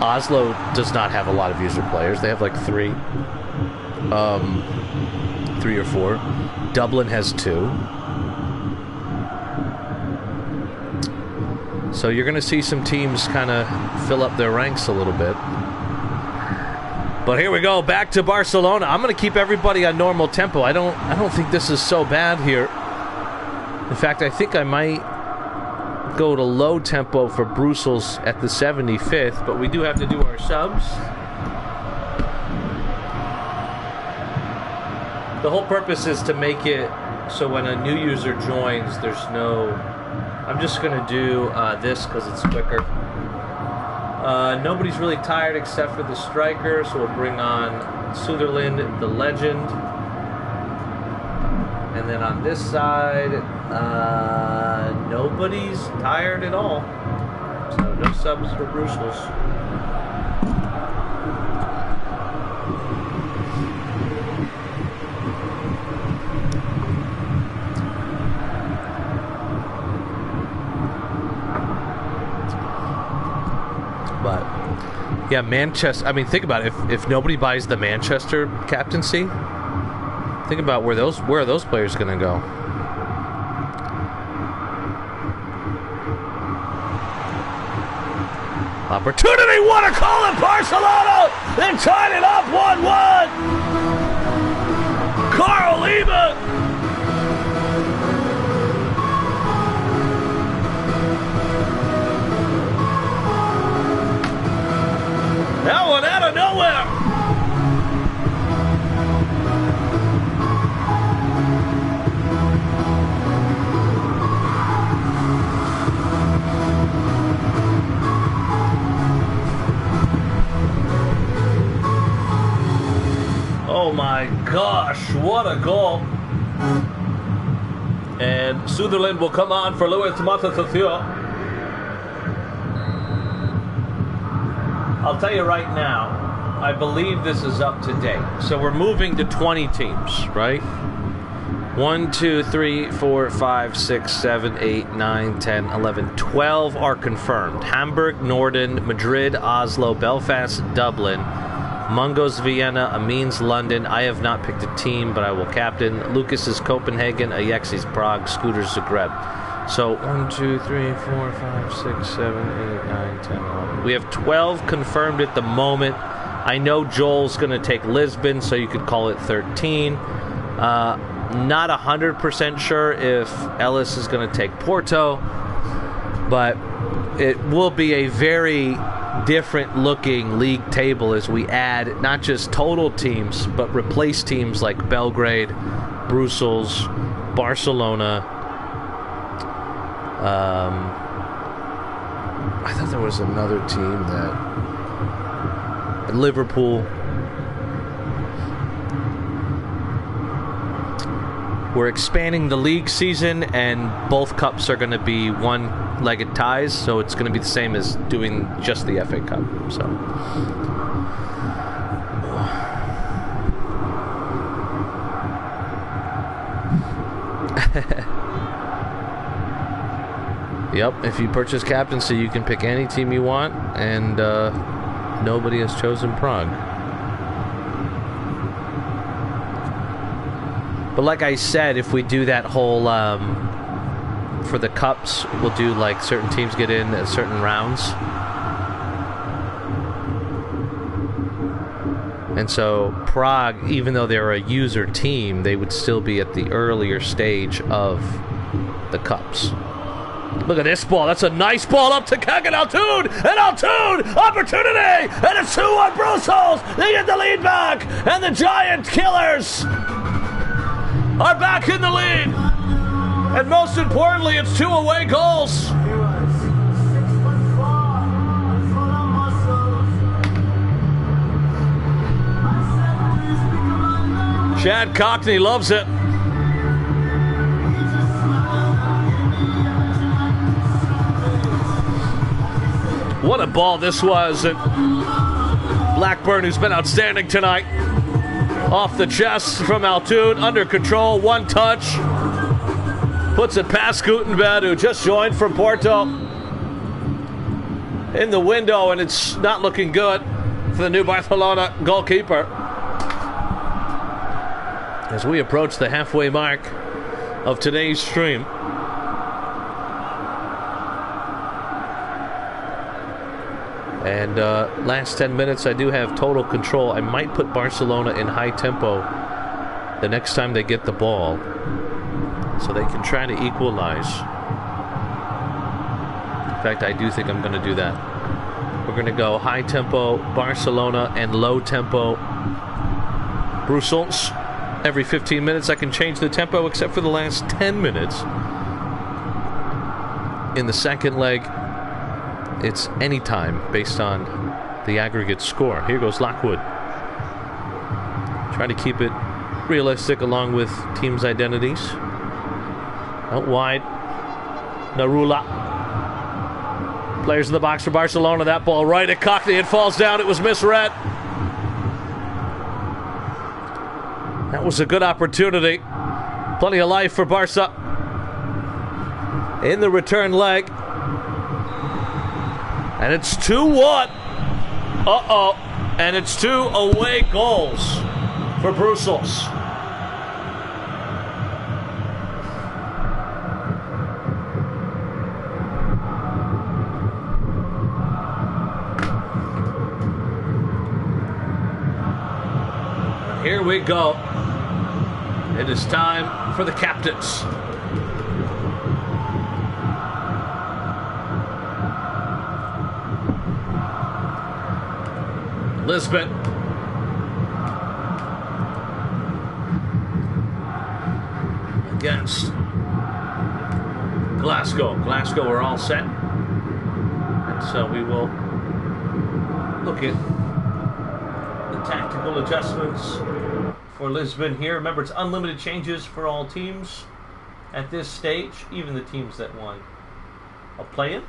Oslo does not have a lot of user players. They have like three or four. Dublin has 2. So you're going to see some teams kind of fill up their ranks a little bit. But here we go, back to Barcelona. I'm going to keep everybody on normal tempo. I don't think this is so bad here. In fact, I think I might go to low tempo for Brussels at the 75th, but we do have to do our subs. The whole purpose is to make it so when a new user joins, there's no... I'm just going to do this because it's quicker. Nobody's really tired except for the striker, so we'll bring on Sutherland, the legend. And then on this side, nobody's tired at all. So no subs for Brussels. Yeah, Manchester. I mean, think about it. If nobody buys the Manchester captaincy, think about where are those players going to go? Opportunity, what a call in Barcelona! They tied it up 1-1. Carl Lima. That one out of nowhere. gosh, what a goal. And Sutherland will come on for Luis Matatatio. I'll tell you right now, I believe this is up to date. So we're moving to 20 teams, right? 1, 2, 3, 4, 5, 6, 7, 8, 9, 10, 11, 12 are confirmed. Hamburg, Norden, Madrid, Oslo, Belfast, Dublin, Mungos, Vienna, Amiens, London. I have not picked a team, but I will captain. Lucas is Copenhagen, Ajax is Prague, Scooters Zagreb. So 1, 2, 3, 4, 5, 6, 7, 8, 9, 10, 11. We have 12 confirmed at the moment. I know Joel's going to take Lisbon, so you could call it 13. Not 100% sure if Ellis is going to take Porto, but it will be a very different looking league table as we add not just total teams, but replace teams like Belgrade, Brussels, Barcelona. I thought there was another team that Liverpool. We're expanding the league season, and both cups are going to be one-legged ties, so it's going to be the same as doing just the FA Cup. So, yep. If you purchase captaincy, you can pick any team you want, and nobody has chosen Prague. But like I said, if we do that whole, for the cups, we'll do like certain teams get in at certain rounds. And so Prague, even though they're a user team, they would still be at the earlier stage of the cups. Look at this ball. That's a nice ball up to Kagan Altoon. And Altoon, opportunity. And it's 2-1 Brussels. They get the lead back. And the Giant Killers are back in the lead. And most importantly, it's 2 away goals. Chad Cockney loves it. What a ball this was. And Blackburn, who's been outstanding tonight. Off the chest from Altoon, under control, one touch. Puts it past Gutenberg, who just joined from Porto. In the window, and it's not looking good for the new Barcelona goalkeeper. As we approach the halfway mark of today's stream. And last 10 minutes, I do have total control. I might put Barcelona in high tempo the next time they get the ball, so they can try to equalize. In fact, I do think I'm going to do that. We're going to go high tempo Barcelona and low tempo Brussels. Every 15 minutes, I can change the tempo, except for the last 10 minutes. In the second leg, it's any time based on the aggregate score. Here goes Lockwood. Try to keep it realistic along with teams' identities. Out wide. Narula. Players in the box for Barcelona. That ball right at Cockney. It falls down. It was misread. That was a good opportunity. Plenty of life for Barca. In the return leg. And it's 2-1. Uh-oh. And it's 2 away goals for Brussels. Here we go. It is time for the captains. Lisbon. Against Glasgow. Glasgow are all set. And so we will look at the tactical adjustments for Lisbon here. Remember, it's unlimited changes for all teams at this stage, even the teams that won a play-in.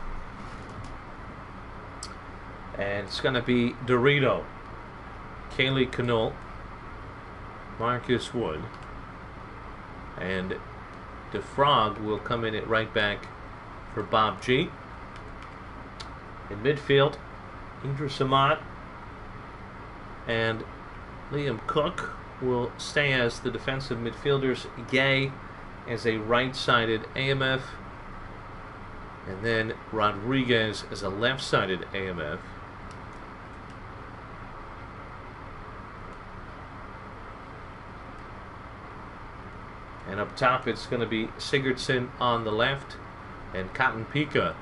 And it's going to be Dorito, Kaylee Knoll, Marcus Wood, and DeFrog will come in at right back for Bob G. In midfield, Idris Samad and Liam Cook will stay as the defensive midfielders. Gay as a right-sided AMF, and then Rodriguez as a left-sided AMF. And up top, it's going to be Sigurdsson on the left and Cotton Pika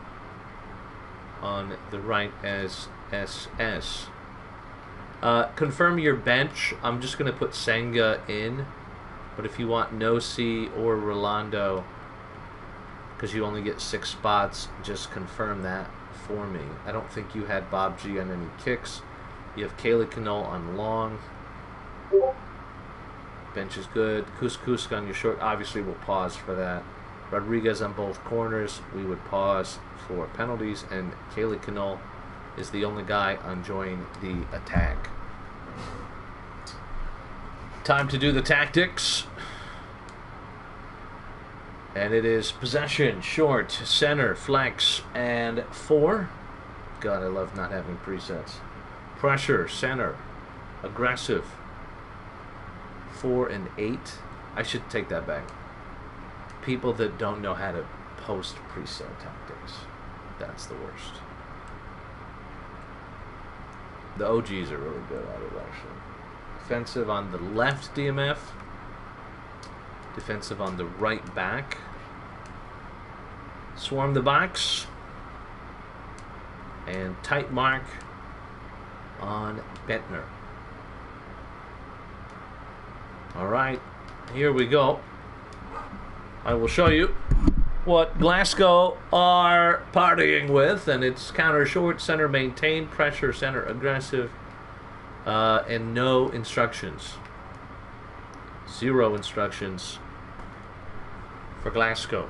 on the right as SS. Confirm your bench. I'm just going to put Senga in, but if you want Nossi or Rolando, because you only get 6 spots, just confirm that for me. I don't think you had Bob G on any kicks. You have Kaylee Knoll on long. Bench is good. Kusk on your short. Obviously, we'll pause for that. Rodriguez on both corners. We would pause for penalties. And Kaylee Knoll is the only guy enjoying the attack. Time to do the tactics. And it is possession, short, center, flex, and 4. God, I love not having presets. Pressure, center, aggressive, 4 and 8. I should take that back. People that don't know how to post preset tactics. That's the worst. The OGs are really good at it, actually. Defensive on the left DMF. Defensive on the right back. Swarm the box. And tight mark on Bentner. Alright, here we go. I will show you what Glasgow are partying with, and it's counter short, center maintain, pressure, center aggressive, and no instructions. 0 instructions for Glasgow.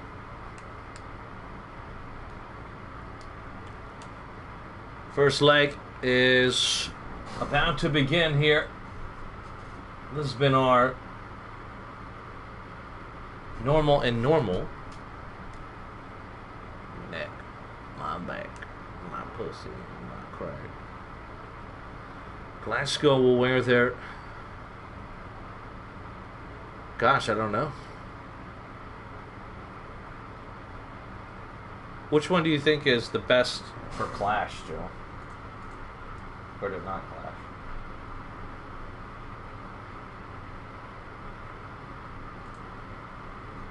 First leg is about to begin here. Lisbon are normal and normal. Neck, my back, my pussy, my crack. Glasgow will wear their... Gosh, I don't know. Which one do you think is the best for Clash, Joe? Or to not Clash?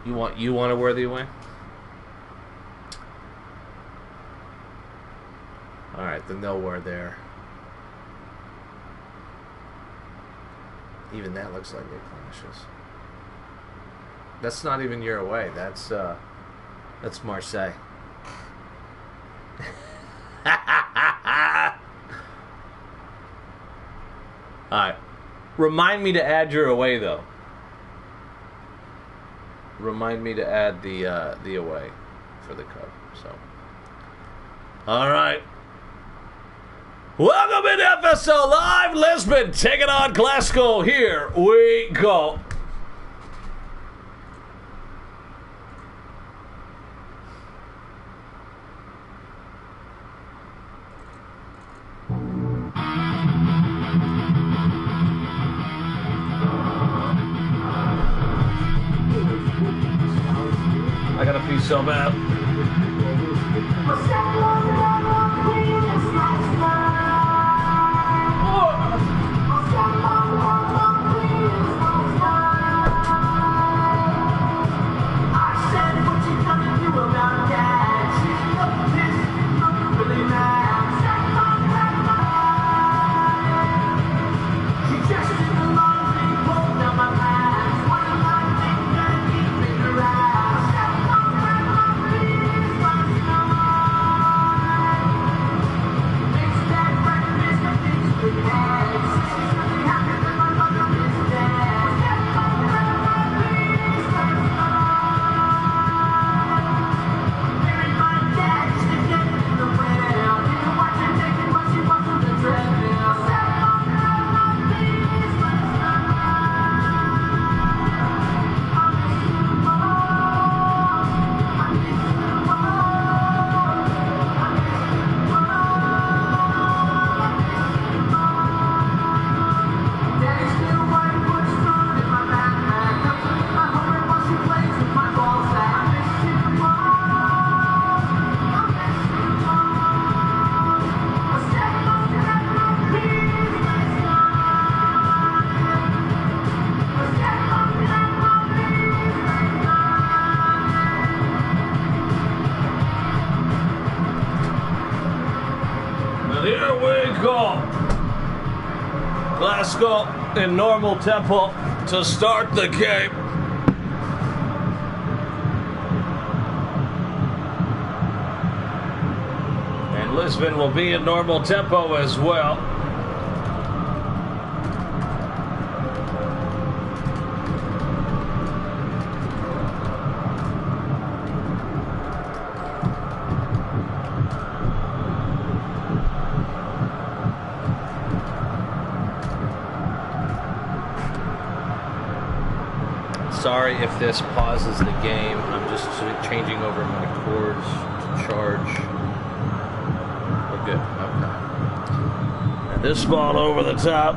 You want to wear the away? Alright, then they'll wear their... Even that looks like it clashes. That's not even your away. That's Marseille. Alright. Remind me to add your away, though. Remind me to add the away for the cup. So, all right. Welcome in FSL Live, Lisbon taking on Glasgow. Here we go. I gotta pee so bad. here we go. Glasgow in normal tempo to start the game. And Lisbon will be in normal tempo as well. Sorry if this pauses the game. I'm just changing over my cords to charge. We're good. Okay. And this ball over the top.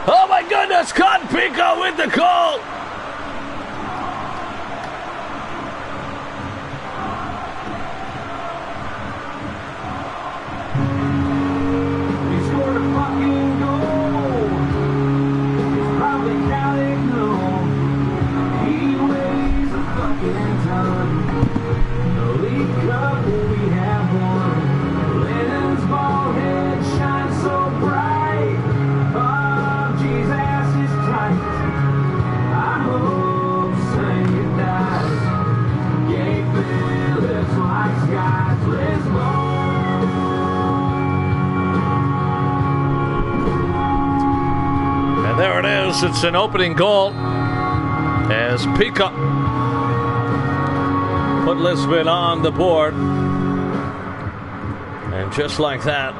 Oh my goodness, Con Pico with the goal! He scored a fucking goal. It's probably counting no. He weighs a fucking ton. The League Cup we have won. Lennon's bald head shines so bright. Oh, Jesus is tight. I hope Saint dies. Gay Phillips like skies. Lisbon. And there it is. It's an opening goal as Pico put Lisbon on the board. And just like that,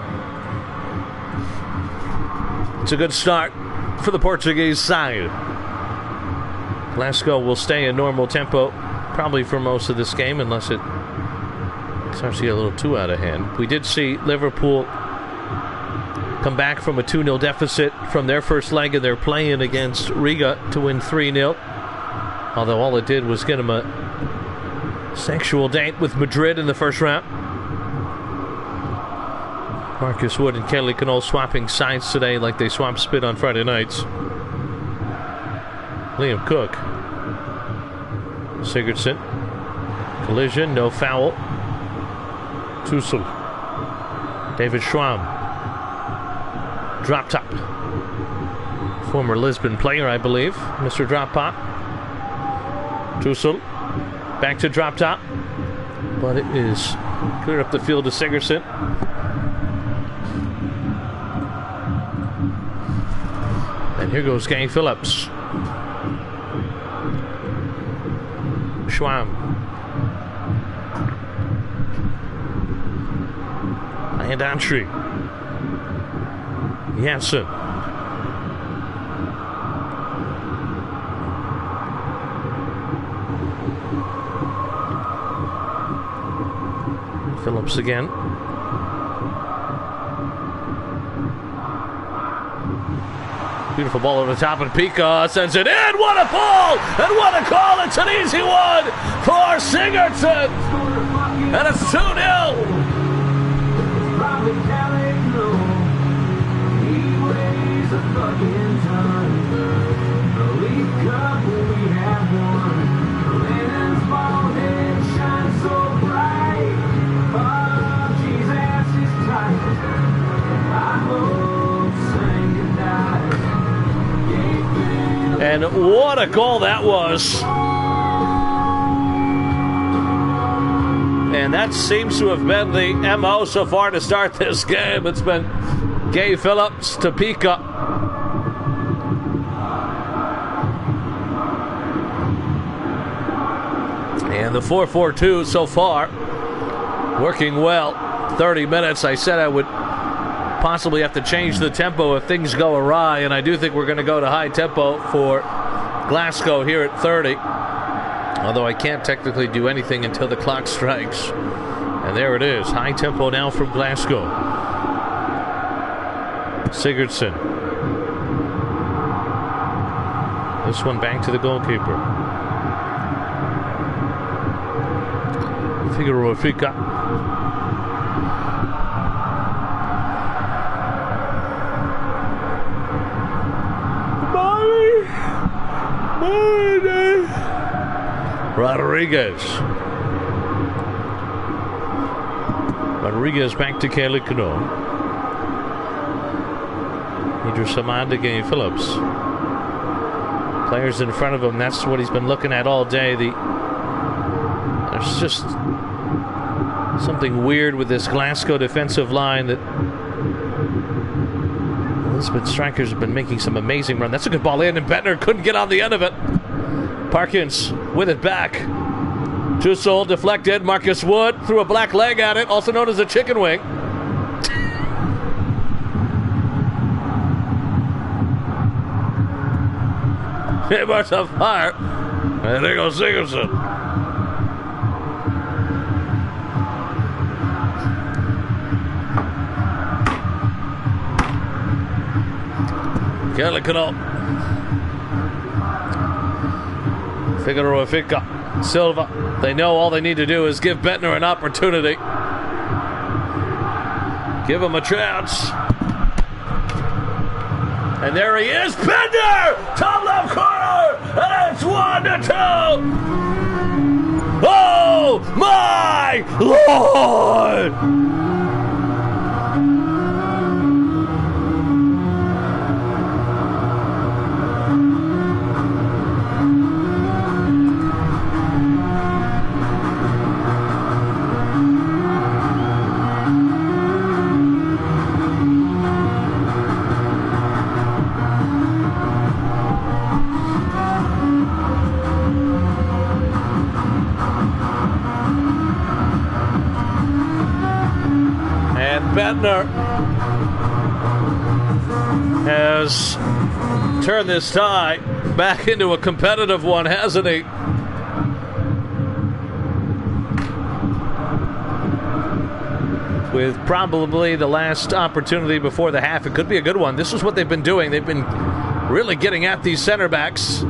it's a good start for the Portuguese side. Glasgow will stay in normal tempo probably for most of this game unless it starts to get a little too out of hand. We did see Liverpool come back from a 2-0 deficit from their first leg, and they're playing against Riga to win 3-0. Although all it did was get them a sexual date with Madrid in the first round. Marcus Wood and Kelly Cannell swapping sides today like they swap spit on Friday nights. Liam Cook. Sigurdsson. Collision, no foul. Tuchel. David Schwab. Drop top. Former Lisbon player, I believe. Mr. Drop Pop. Tuchel. Back to drop top. But it is cleared up the field to Sigurdsson. And here goes Gay Phillips. Schwab. And Antri. Janssen. Phillips again. Beautiful ball over the top, and Pico sends it in. What a ball! And what a call! It's an easy one for Sigurdsson. And it's 2-0. And what a goal that was. And that seems to have been the MO so far to start this game. It's been Gay Phillips to Pico. And the 4-4-2 so far working well. 30 minutes. I said I would possibly have to change the tempo if things go awry, and I do think we're going to go to high tempo for Glasgow here at 30. Although I can't technically do anything until the clock strikes. And there it is. High tempo now from Glasgow. Sigurdsson. This one back to the goalkeeper. Figueroa Fica. Rodriguez back to Kelly Cano. Idris Ahmad to Gay Phillips. Players in front of him, that's what he's been looking at all day. There's just something weird with this Glasgow defensive line that Elizabeth Strikers have been making some amazing run. That's a good ball in, and Bettner couldn't get on the end of it. Parkins with it back. Jussel deflected. Marcus Wood threw a black leg at it, also known as a chicken wing. It was a fire. And there goes Sigurdsson. Kelly Cano. Figueroa Fica. Silva. They know all they need to do is give Bettner an opportunity. Give him a chance. And there he is. Bettner! Top left corner! And it's 1-2! Oh my Lord! Bettner has turned this tie back into a competitive one, hasn't he? With probably the last opportunity before the half. It could be a good one. This is what they've been doing. They've been really getting at these center backs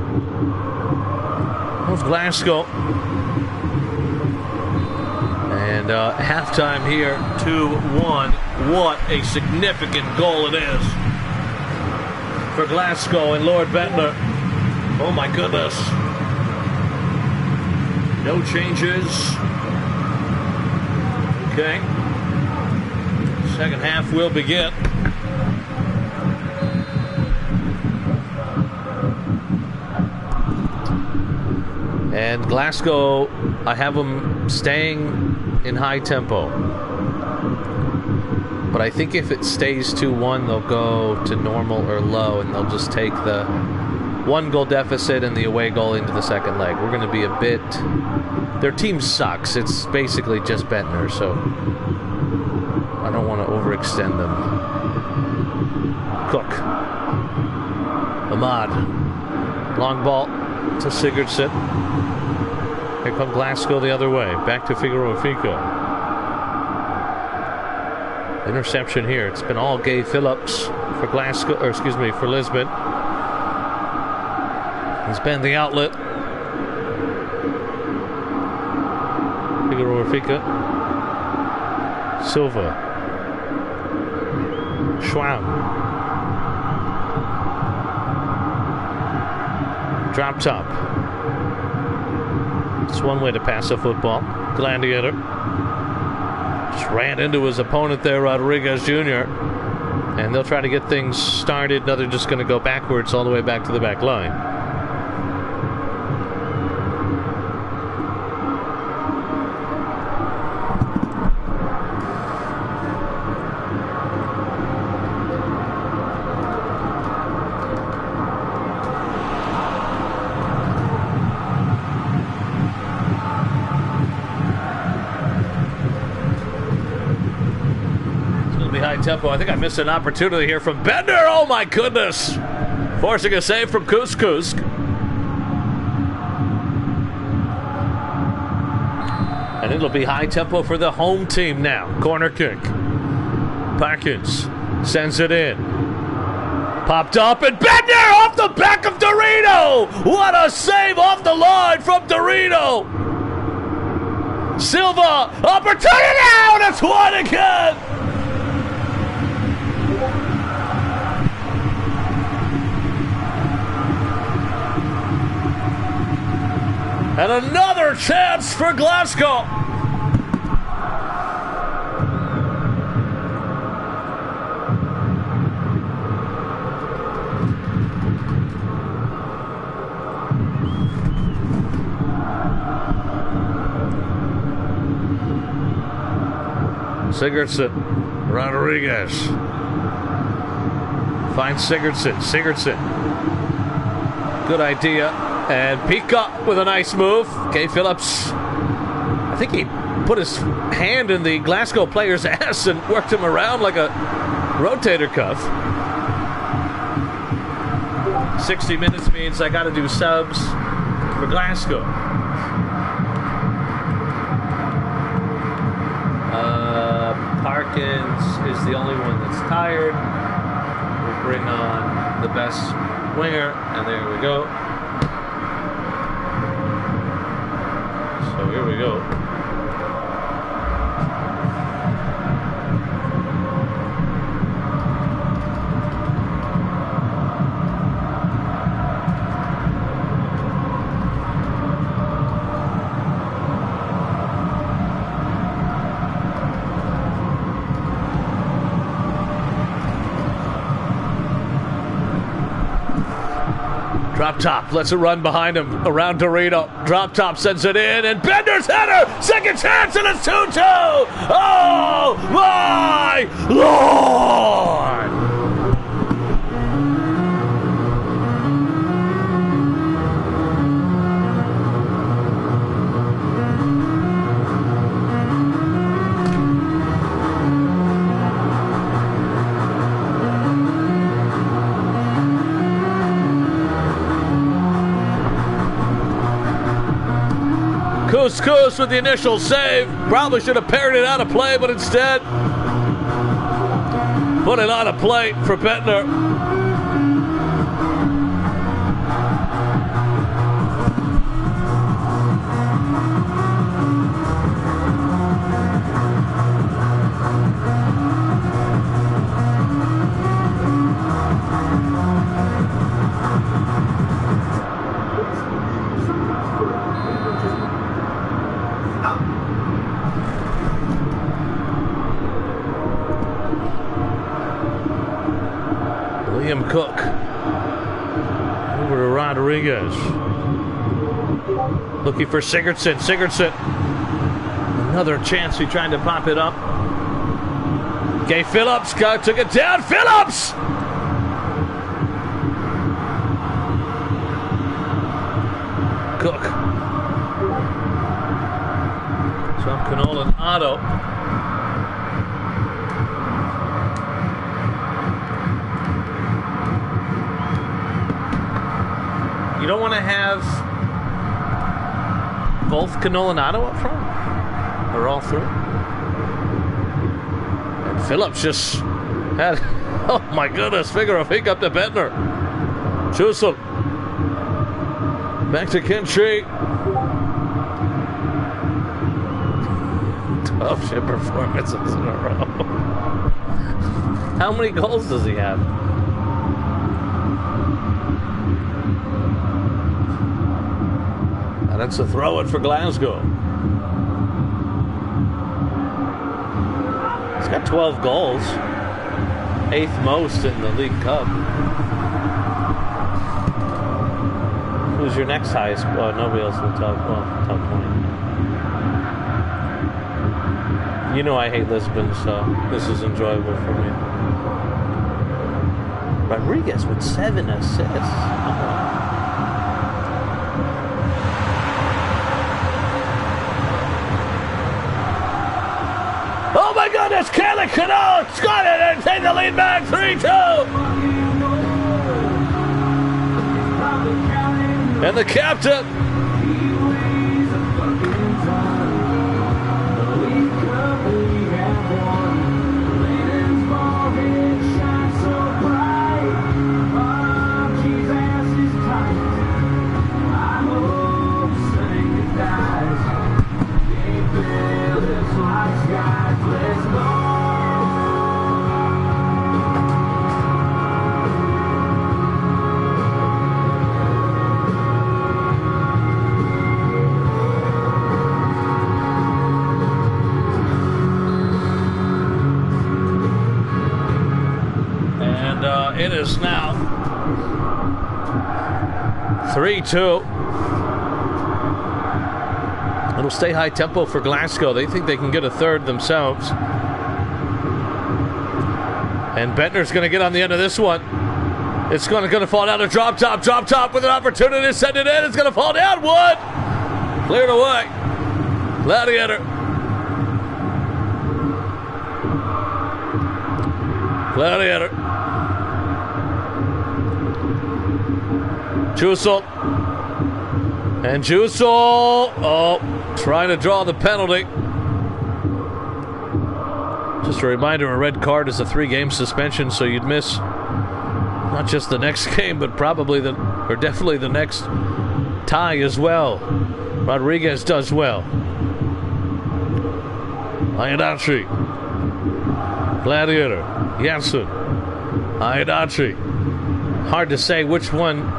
of Glasgow. And halftime here, 2-1. What a significant goal it is for Glasgow and Lord Bettner. Oh my goodness. No changes. Okay. Second half will begin. And Glasgow, I have them staying in high tempo. But I think if it stays 2-1, they'll go to normal or low, and they'll just take the 1-goal deficit and the away goal into the second leg. We're going to be a bit... Their team sucks. It's basically just Bettner, so I don't want to overextend them. Cook. Ahmad. Long ball to Sigurdsson. Here come Glasgow the other way. Back to Figueroa Fica. Interception here. It's been all Gay Phillips for Glasgow, or excuse me, for Lisbon. He's been the outlet. Figueroa Fica. Silva. Schwab. Drop top. It's one way to pass a football. Gladiator. Just ran into his opponent there, Rodriguez Jr. And they'll try to get things started. Now they're just going to go backwards all the way back to the back line. Tempo. I think I missed an opportunity here from Bender. Oh my goodness! Forcing a save from Kusk. And it'll be high tempo for the home team now. Corner kick. Parkins sends it in. Popped up, and Bender off the back of Dorito! What a save off the line from Dorito! Silva, opportunity now, and it's one again. And another chance for Glasgow. Sigurdsson, Rodriguez. Finds Sigurdsson. Sigurdsson. Good idea. And Pika with a nice move. Kay Phillips. I think he put his hand in the Glasgow player's ass and worked him around like a rotator cuff. 60 minutes means I got to do subs for Glasgow. Parkins is the only one that's tired. We'll bring on the best winger, and there we go. So here we go. Drop top, lets it run behind him, around Dorito. Drop top sends it in, and Bender's header! Second chance, and it's 2-2! Oh, my Lord! Couscous with the initial save. Probably should have paired it out of play, but instead put it on a plate for Bettner. Cook over to Rodriguez, looking for Sigurdsson. Sigurdsson, another chance. He tried to pop it up. Kay Phillips took it down. Phillips, Cook, Tom Knoll and Otto. You don't want to have both Knoll and Otto up front? Or all three? And Phillips just had, oh my goodness, figure a pick up to Bettner. Chusel. Back to Kinchie. Tough shit performances in a row. How many goals does he have? And that's a throw it for Glasgow. He's got 12 goals. 8th most in the League Cup. Who's your next highest? Well, nobody else in the top 20. You know I hate Lisbon, so this is enjoyable for me. Rodriguez with 7 assists. Oh. Oh my goodness, Kelly Cano's got it and take the lead back 3-2. And the captain. this now. 3-2. It'll stay high tempo for Glasgow. They think they can get a third themselves. And Bentner's going to get on the end of this one. It's going to fall down to drop top with an opportunity to send it in. It's going to fall down. Wood cleared away. Gladiator. Jusel. And Jusel, trying to draw the penalty. Just a reminder, a red card is a 3-game suspension, so you'd miss not just the next game, but probably definitely the next tie as well. Rodriguez does well. Iadachi. Gladiator. Janssen. Iadachi. Hard to say which one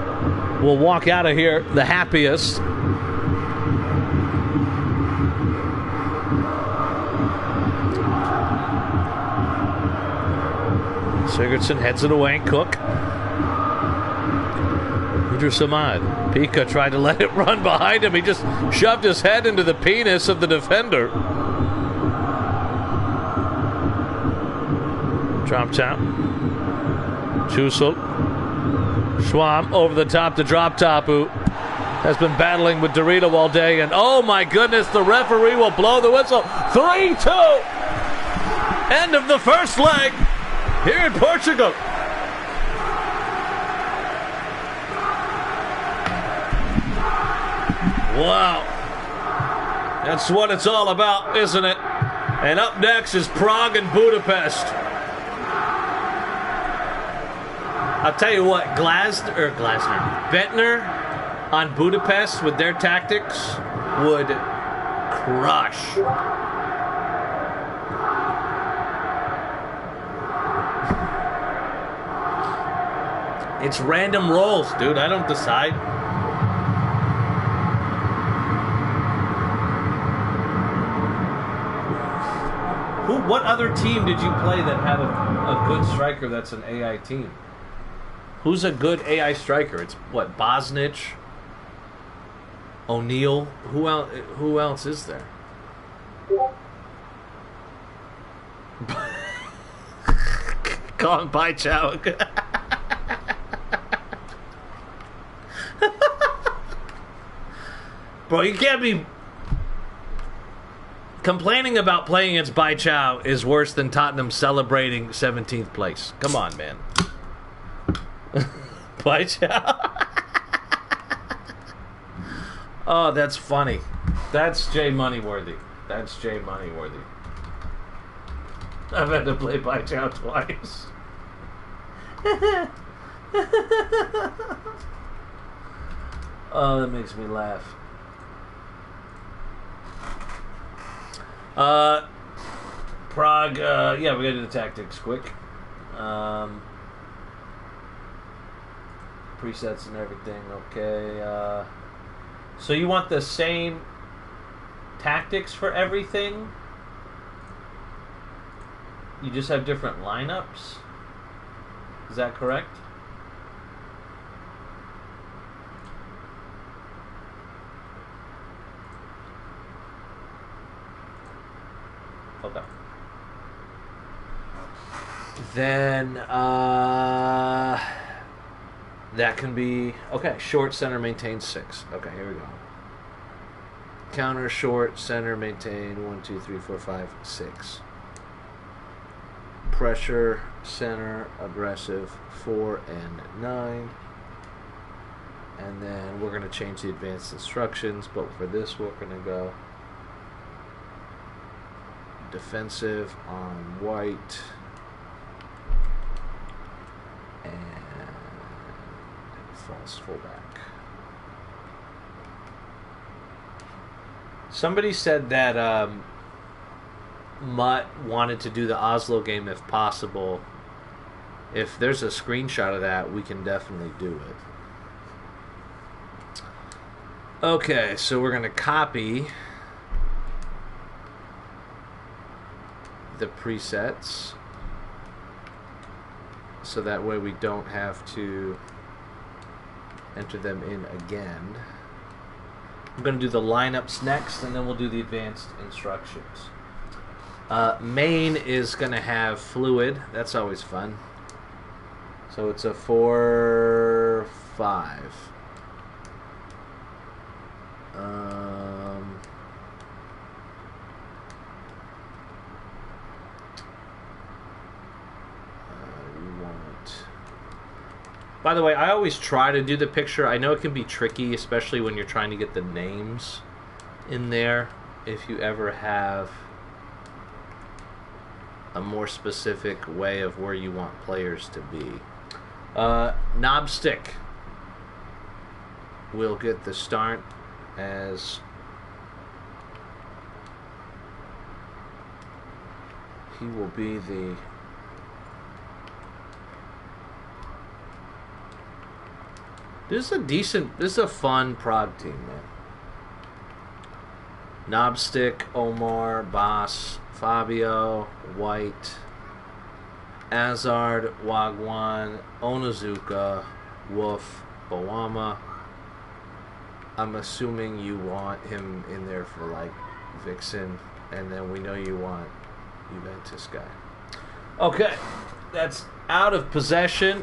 will walk out of here the happiest. Sigurdsson heads it away. Cook. Idris Ahmad. Pika tried to let it run behind him. He just shoved his head into the penis of the defender. Drop top. Jusel. Schwam over the top to drop top, who has been battling with Dorito all day. And oh my goodness, the referee will blow the whistle. 3-2. End of the first leg here in Portugal. Wow. That's what it's all about, isn't it? And up next is Prague and Budapest. I'll tell you what, Bentner on Budapest with their tactics would crush. It's random rolls, dude. I don't decide. What other team did you play that had a good striker that's an AI team? Who's a good AI striker? It's what, Bosnich, O'Neal. Who else is there? Call him Bai Chow. Bro, you can't be complaining about playing against Bai Chow is worse than Tottenham celebrating 17th place. Come on, man. Bai Chow. Oh, that's funny. That's Jay Moneyworthy. I've had to play Bai Chow twice. Oh, that makes me laugh. Prague, yeah, we gotta do the tactics quick. Presets and everything, okay. So you want the same tactics for everything? You just have different lineups? Is that correct? Okay. Then that can be okay. Short center maintain 6. Okay, here we go. Counter short center maintain 1, 2, 3, 4, 5, 6. Pressure center aggressive 4 and 9. And then we're gonna change the advanced instructions, but for this we're gonna go defensive on white and false fullback. Somebody said that Mutt wanted to do the Oslo game if possible. If there's a screenshot of that, we can definitely do it. Okay, so we're going to copy the presets. so that way we don't have to enter them in again. I'm going to do the lineups next, and then we'll do the advanced instructions. Main is going to have fluid. That's always fun. So it's a 4-5. By the way, I always try to do the picture. I know it can be tricky, especially when you're trying to get the names in there. If you ever have a more specific way of where you want players to be. Knobstick will get the start as he will be the This is a fun prog team, man. Knobstick, Omar, Boss, Fabio, White, Azard, Wagwan, Onazuka, Wolf, Bawama. I'm assuming you want him in there for like Vixen, and then we know you want Juventus guy. Okay, that's out of possession.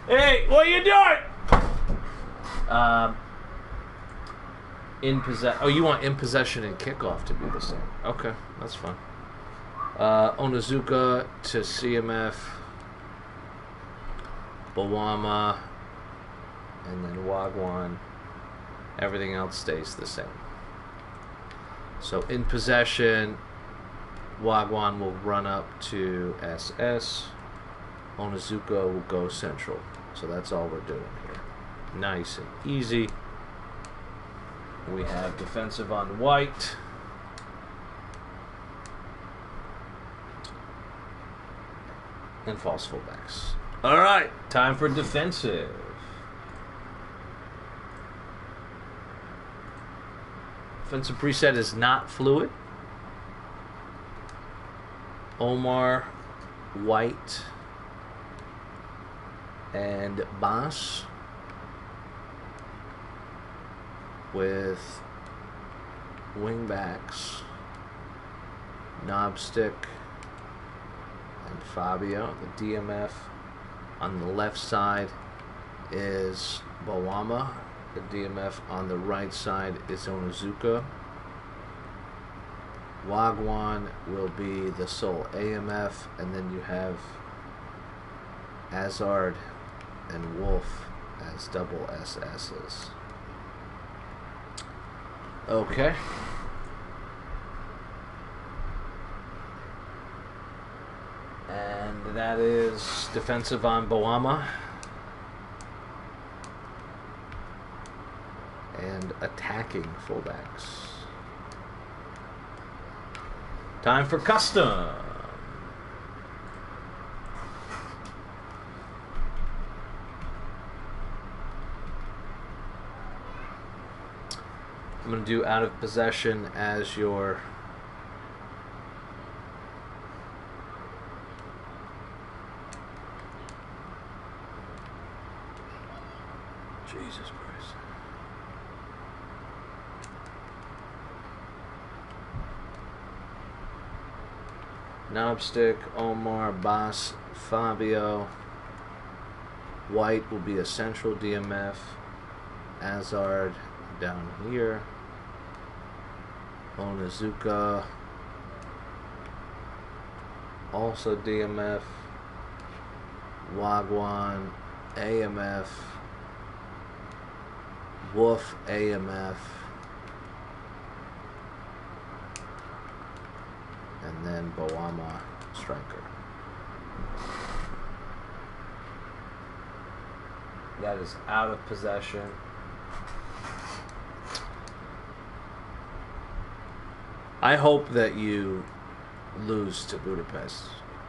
Hey, what are you doing? In possession. Oh, you want in possession and kickoff to be the same. Okay, that's fine. Onazuka to CMF, Bawama, and then Wagwan. Everything else stays the same. So in possession, Wagwan will run up to SS. Onazuka will go central. So that's all we're doing here. Nice and easy. We have defensive on White. And false fullbacks. Alright, time for defensive. Defensive preset is not fluid. Omar, White, and Boss with wingbacks Knobstick and Fabio. The DMF on the left side is Bawama. The DMF on the right side is Onazuka. Wagwan will be the sole AMF, and then you have Azard and Wolf as double SS's. Okay. And that is defensive on Bawama. And attacking fullbacks. Time for custom. I'm going to do out of possession as your Jesus Christ. Knobstick, Omar, Boss, Fabio. White will be a central DMF. Azard down here. Onazuka also DMF. Wagwan AMF. Wolf AMF. And then Bawama striker. That is out of possession. I hope that you lose to Budapest,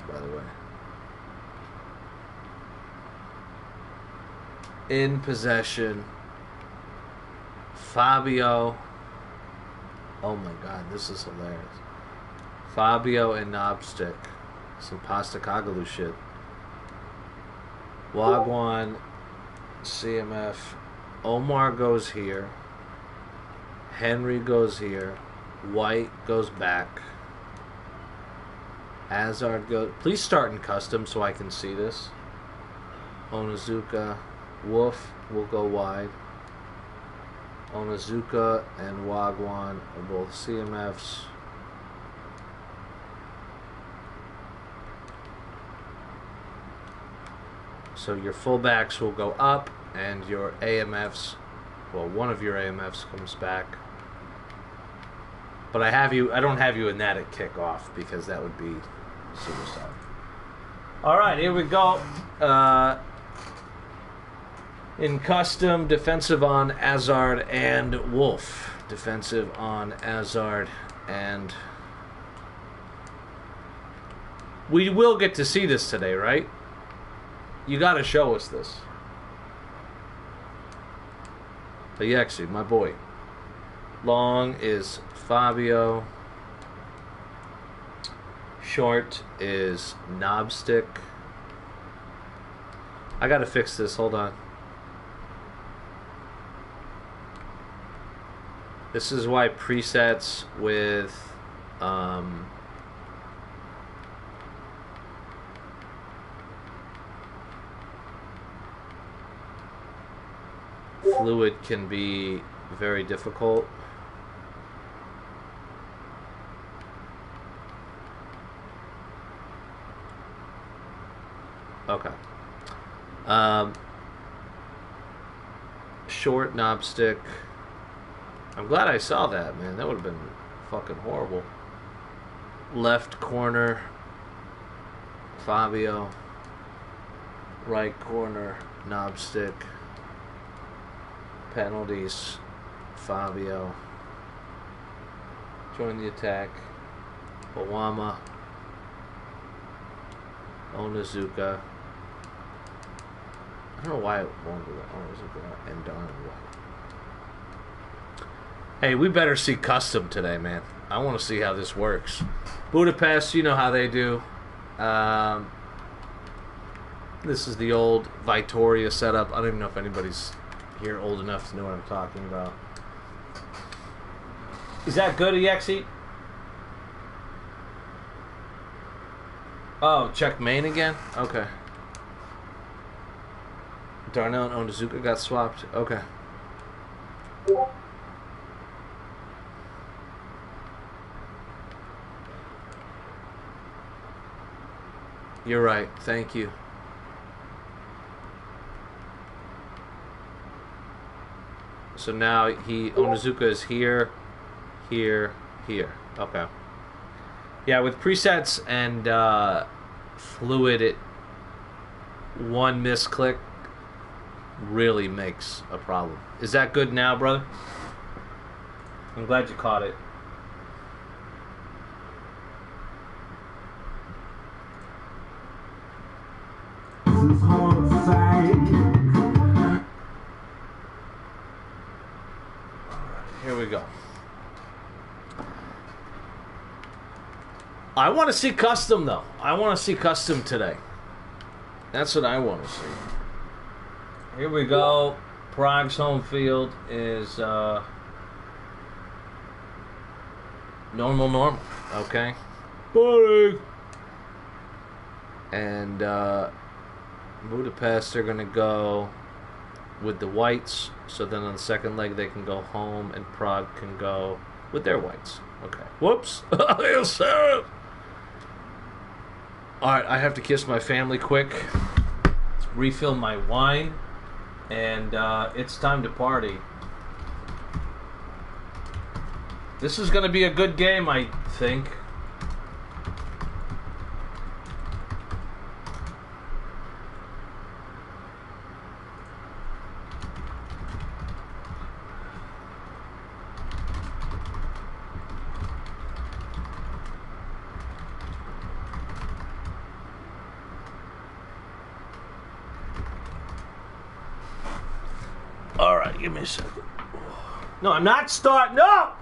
by the way. In possession, Fabio. Oh my God, this is hilarious. Fabio and Knobstick. Some Postacoglu shit. Wagwan, CMF. Omar goes here. Henry goes here. White goes back. Hazard goes... Please start in custom so I can see this. Onizuka. Wolf will go wide. Onizuka and Wagwan are both CMFs. So your fullbacks will go up, and your AMFs, well, one of your AMFs comes back. But I don't have you in that at kickoff because that would be suicide. All right, here we go. In custom, defensive on Hazard and Wolf. Defensive on Hazard and... We will get to see this today, right? You got to show us this. Ayexi, my boy. Long is Fabio. Short is Knobstick. I got to fix this. Hold on. This is why presets with... fluid can be very difficult. Okay. Short Knobstick. I'm glad I saw that, man. That would have been fucking horrible. Left corner, Fabio. Right corner, Knobstick. Penalties, Fabio. Join the attack. Bawama. Onizuka. I don't know why I wanted Onizuka and Darren White. Hey, we better see custom today, man. I want to see how this works. Budapest, you know how they do. This is the old Vitoria setup. I don't even know if anybody's here old enough to know what I'm talking about. Is that good, Ayexi? Oh, check main again? Okay. Darnell and Onizuka got swapped. Okay. You're right. Thank you. So now Onizuka is here, here, here. Okay. Yeah, with presets and fluid, one misclick really makes a problem. Is that good now, brother? I'm glad you caught it. Here we go. I want to see custom, though. I want to see custom today. That's what I want to see. Here we go. Prague's home field is normal. Okay. Buddy. And Budapest are going to go with the whites. So then on the second leg they can go home, and Prague can go with their whites. Okay. Whoops. Alright, I have to kiss my family quick. Refill my wine. And it's time to party. This is going to be a good game, I think. Alright, give me a second. No, I'm not starting. No!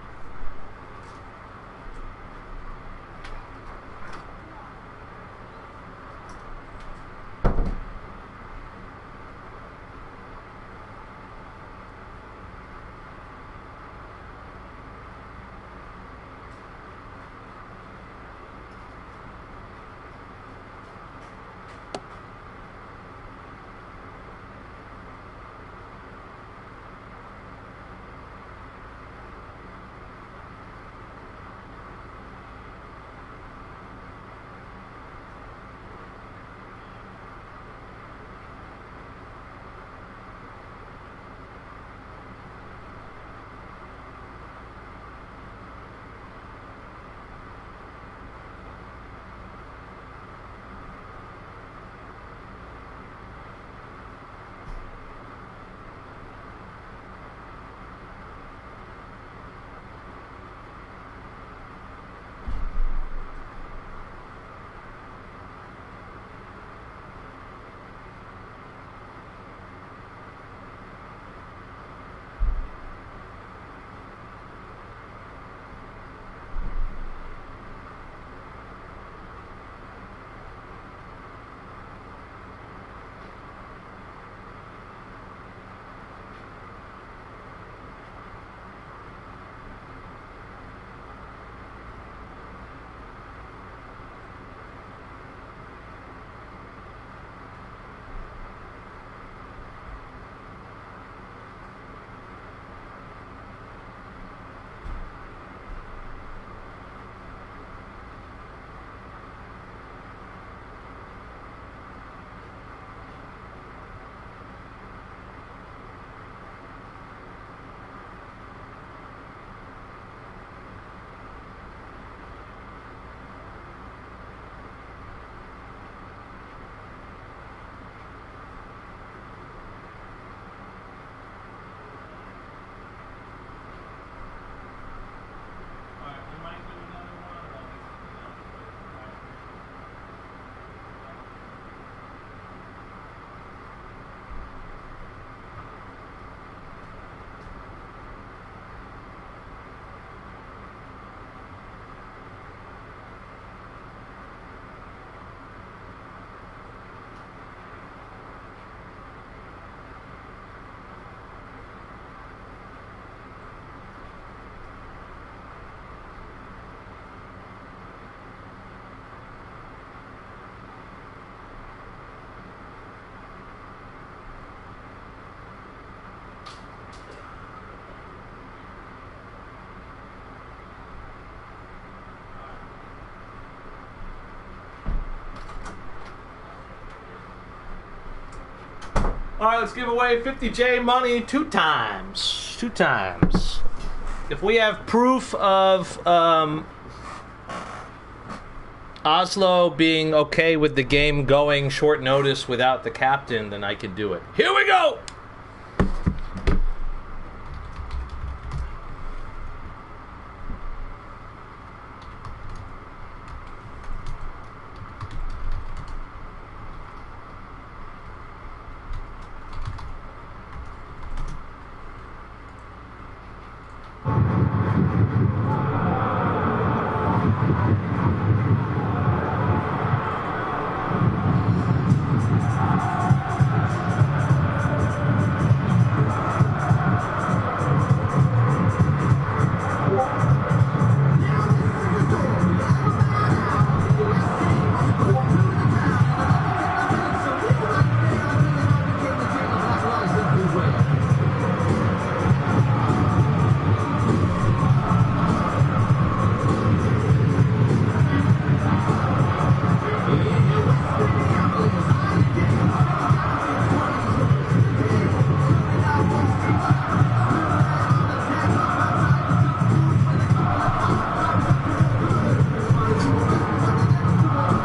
All right, let's give away 50J money 2 times. 2 times. If we have proof of Oslo being okay with the game going short notice without the captain, then I can do it. Here we go!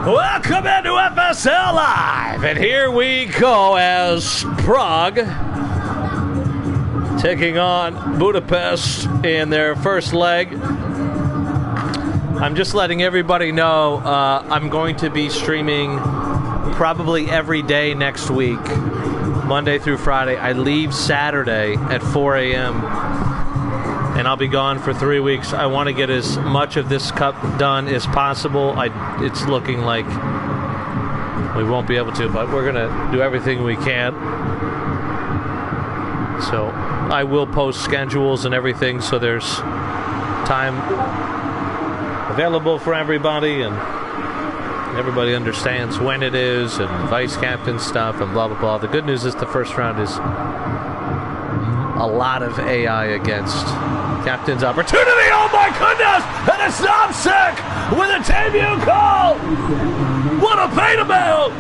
Welcome into FSL Live, and here we go as Prague taking on Budapest in their first leg. I'm just letting everybody know I'm going to be streaming probably every day next week, Monday through Friday. I leave Saturday at 4 a.m. and I'll be gone for 3 weeks. I want to get as much of this cup done as possible. It's looking like we won't be able to, but we're going to do everything we can. So I will post schedules and everything so there's time available for everybody and everybody understands when it is and vice captain stuff and blah, blah, blah. The good news is the first round is a lot of AI against captain's opportunity. Oh my goodness! And it's Knobsick with a debut call! What a beta mail!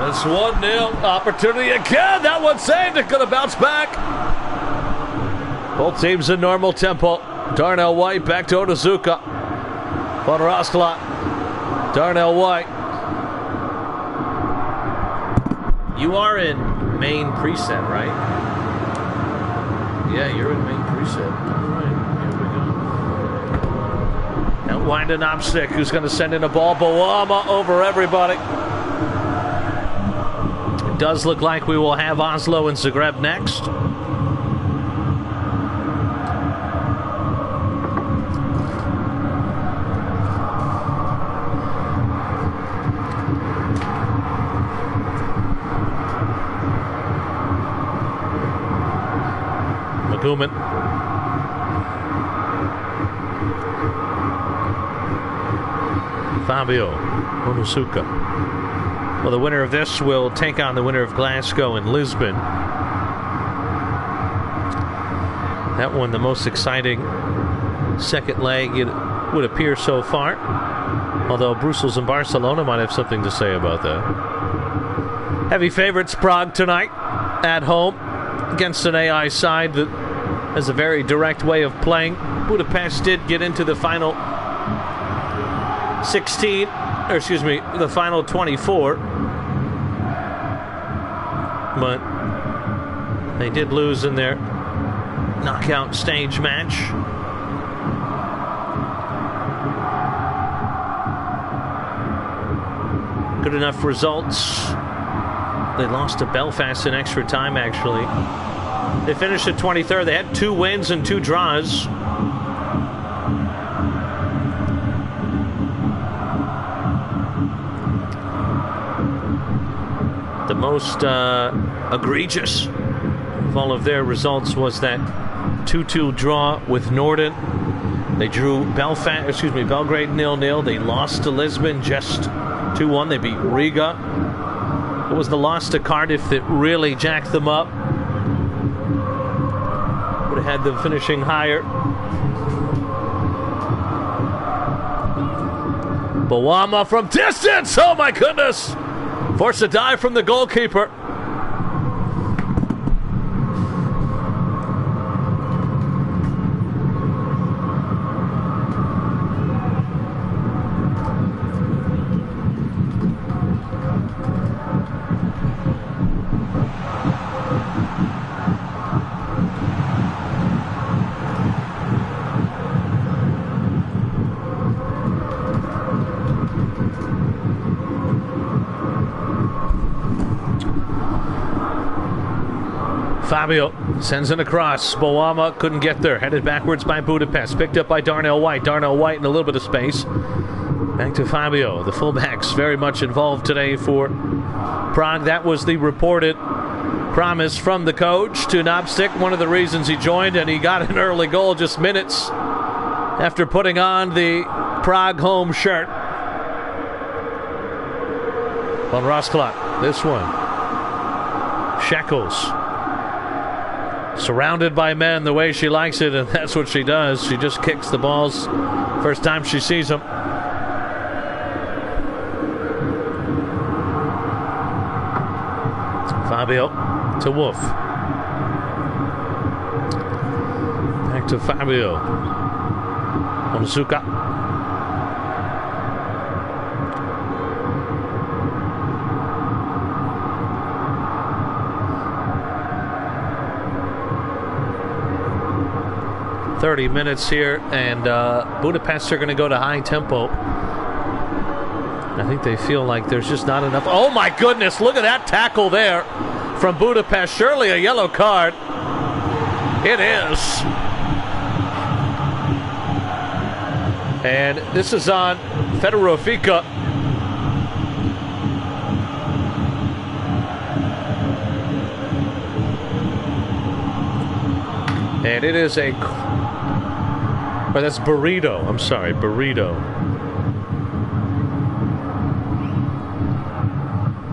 It's 1-0. Opportunity again. That one saved. It's going to bounce back. Both teams in normal tempo. Darnell White back to Onozuka. Von Roskla. Darnell White. You are in main preset, right? Yeah, you're in main preset. All right, here we go. Now wind to Knobsick, who's going to send in a ball. Boama over everybody. It does look like we will have Oslo and Zagreb next. Maguman. Fabio Onozuka. Well, the winner of this will take on the winner of Glasgow and Lisbon. That one, the most exciting second leg, it would appear so far. Although Brussels and Barcelona might have something to say about that. Heavy favorites Prague tonight at home against an AI side that has a very direct way of playing. Budapest did get into the final 16, or excuse me, the final 24. But they did lose in their knockout stage match. Good enough results. They lost to Belfast in extra time, actually. They finished at 23rd. They had 2 wins and 2 draws. The most egregious of all of their results was that 2-2 draw with Norden. They drew Belgrade 0-0. They lost to Lisbon just 2-1. They beat Riga. It was the loss to Cardiff that really jacked them up. Would have had them finishing higher. Bawama from distance! Oh my goodness! Forced a dive from the goalkeeper. Fabio sends it across. Bawama couldn't get there. Headed backwards by Budapest. Picked up by Darnell White. Darnell White in a little bit of space. Back to Fabio. The fullbacks very much involved today for Prague. That was the reported promise from the coach to Knobstick. One of the reasons he joined, and he got an early goal just minutes after putting on the Prague home shirt. Von Rosklat. This one. Shekels. Surrounded by men the way she likes it, and that's what she does. She just kicks the balls first time she sees them. Fabio to Wolf. Back to Fabio. Onzuka. 30 minutes here, and Budapest are going to go to high tempo. I think they feel like there's just not enough. Oh my goodness, look at that tackle there from Budapest. Surely a yellow card. It is. And this is on Fedorovica. And it is a... Oh, that's Burrito. I'm sorry, Burrito.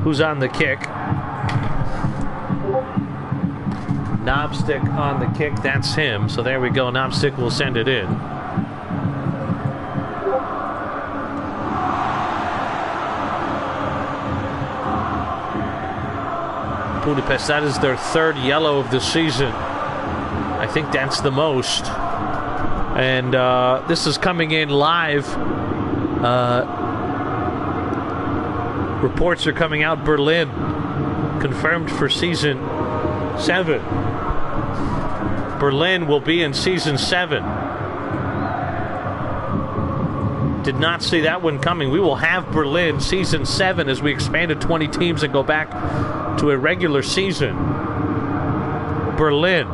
Who's on the kick? Knobstick on the kick. That's him. So there we go. Knobstick will send it in. Budapest, that is their 3rd yellow of the season. I think that's the most. And this is coming in live. Reports are coming out. Berlin confirmed for season 7. Berlin will be in season 7. Did not see that one coming. We will have Berlin season 7 as we expand to 20 teams and go back to a regular season. Berlin.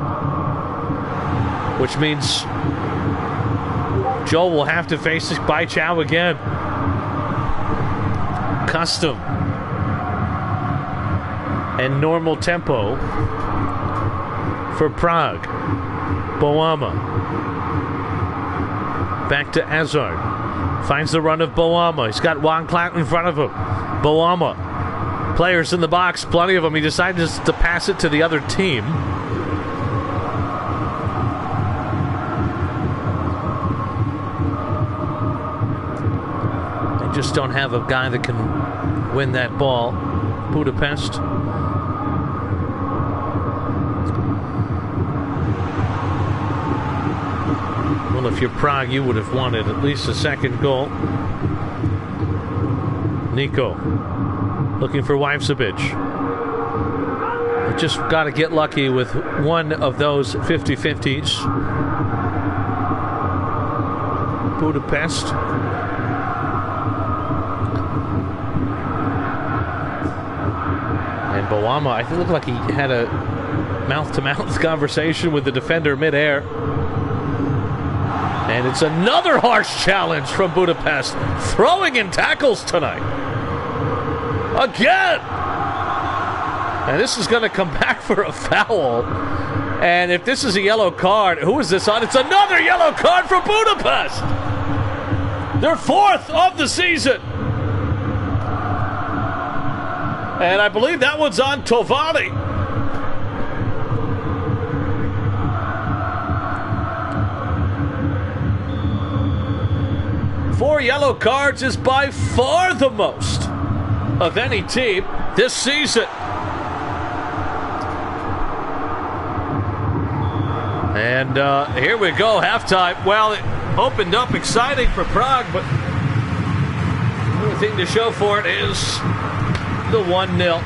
Which means Joel will have to face Bai Chao again. Custom and normal tempo for Prague. Bawama back to Azar. Finds the run of Bawama. He's got Juan Clout in front of him. Bawama. Players in the box, plenty of them. He decided just to pass it to the other team. Just don't have a guy that can win that ball. Budapest. Well, if you're Prague, you would have wanted at least a second goal. Nico looking for Ivcevic. Just got to get lucky with one of those 50-50s. Budapest. And Bawama, I think, looked like he had a mouth-to-mouth conversation with the defender midair. And it's another harsh challenge from Budapest. Throwing in tackles tonight. Again! And this is going to come back for a foul. And if this is a yellow card, who is this on? It's another yellow card for Budapest! Their 4th of the season. And I believe that one's on Tovani. Four yellow cards is by far the most of any team this season. And here we go, halftime. Well, it opened up exciting for Prague, but the only thing to show for it is the 1-0.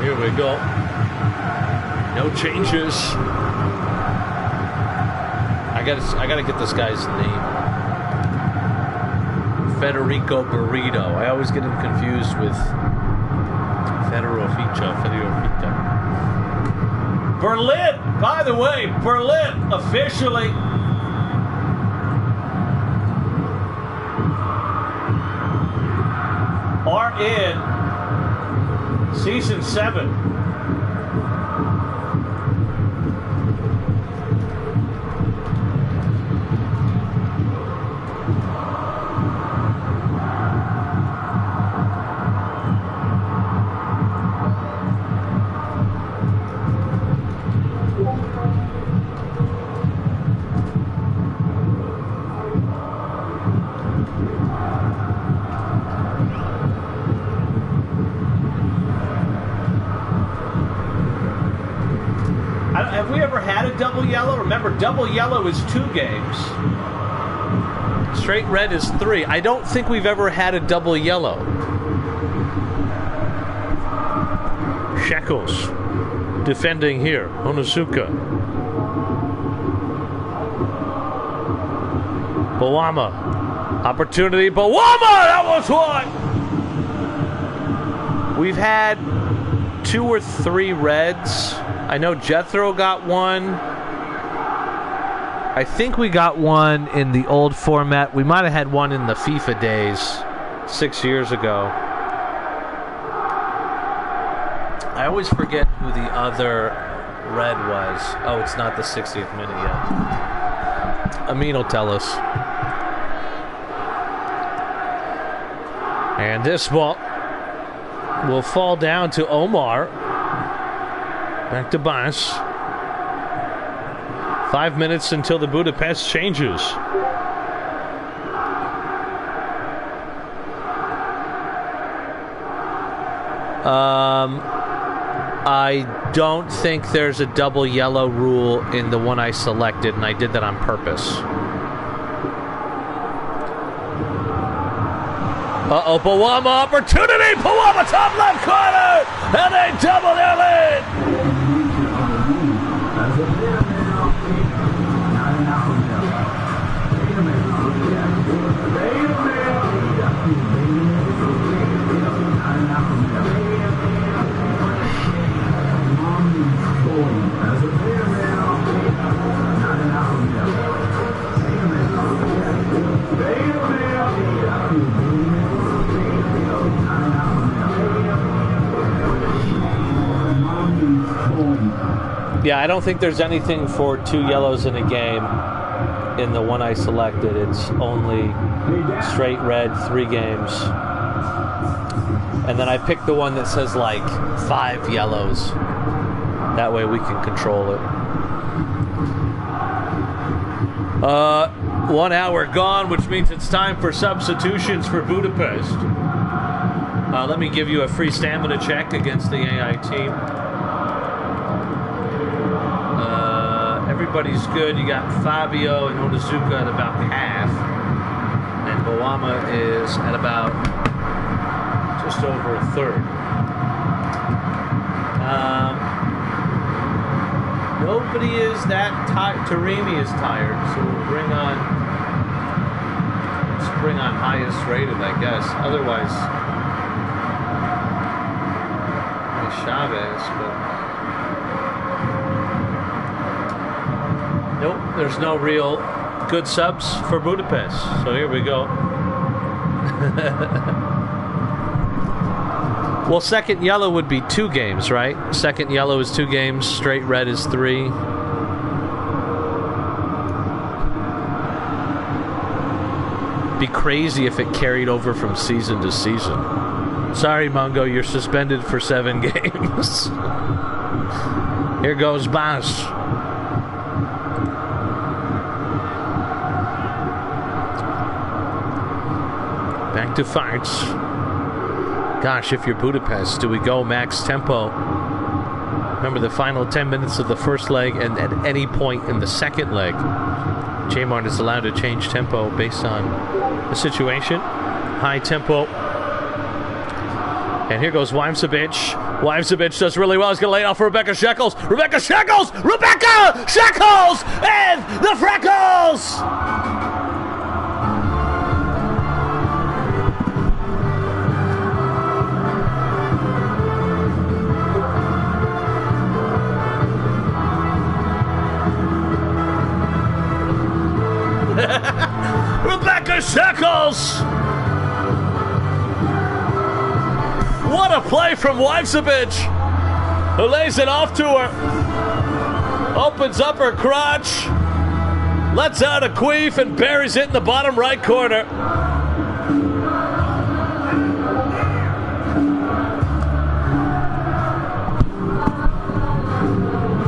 Here we go. No changes. I gotta get this guy's name. Federico Burrito. I always get him confused with Federico. Berlin, by the way, Berlin officially are in season 7. Have we ever had a double yellow? Remember, double yellow is 2 games. Straight red is 3. I don't think we've ever had a double yellow. Shekels defending here. Onosuka. Bawama. Opportunity. Bawama! That was one! We've had 2 or 3 reds. I know Jethro got one. I think we got one in the old format. We might have had one in the FIFA days 6 years ago. I always forget who the other red was. Oh, it's not the 60th minute yet. Amin will tell us. And this ball will fall down to Omar. Back to Bas. 5 minutes until the Budapest changes. I don't think there's a double yellow rule in the one I selected, and I did that on purpose. Uh-oh, Bawama opportunity! Bawama top left corner! And they double their lead! Yeah, I don't think there's anything for 2 yellows in a game in the one I selected. It's only straight red, 3 games. And then I picked the one that says like 5 yellows. That way we can control it. 1 hour gone, which means it's time for substitutions for Budapest. Let me give you a free stamina check against the AI team. Everybody's good. You got Fabio and Onosuka at about half. And Boama is at about just over a third. Nobody is that tired. Taremi is tired, so we'll bring on highest rated, I guess. Otherwise, Chavez, but nope, there's no real good subs for Budapest. So here we go. Well, second yellow would be 2 games, right? Second yellow is 2 games. Straight red is 3. Be crazy if it carried over from season to season. Sorry, Mungo, you're suspended for 7 games. Here goes Bas. Back to fights. Gosh, if you're Budapest, do we go max tempo? Remember the final 10 minutes of the first leg, and at any point in the second leg, J-Mart is allowed to change tempo based on the situation. High tempo. And here goes Wajmsevic. Wajmsevic does really well. He's going to lay it off for Rebecca Shekels. Rebecca Shekels! Rebecca Shekels! And the freckles! Rebecca Shekels! What a play from Wajmsevic, who lays it off to her. Opens up her crotch, lets out a queef, and buries it in the bottom right corner.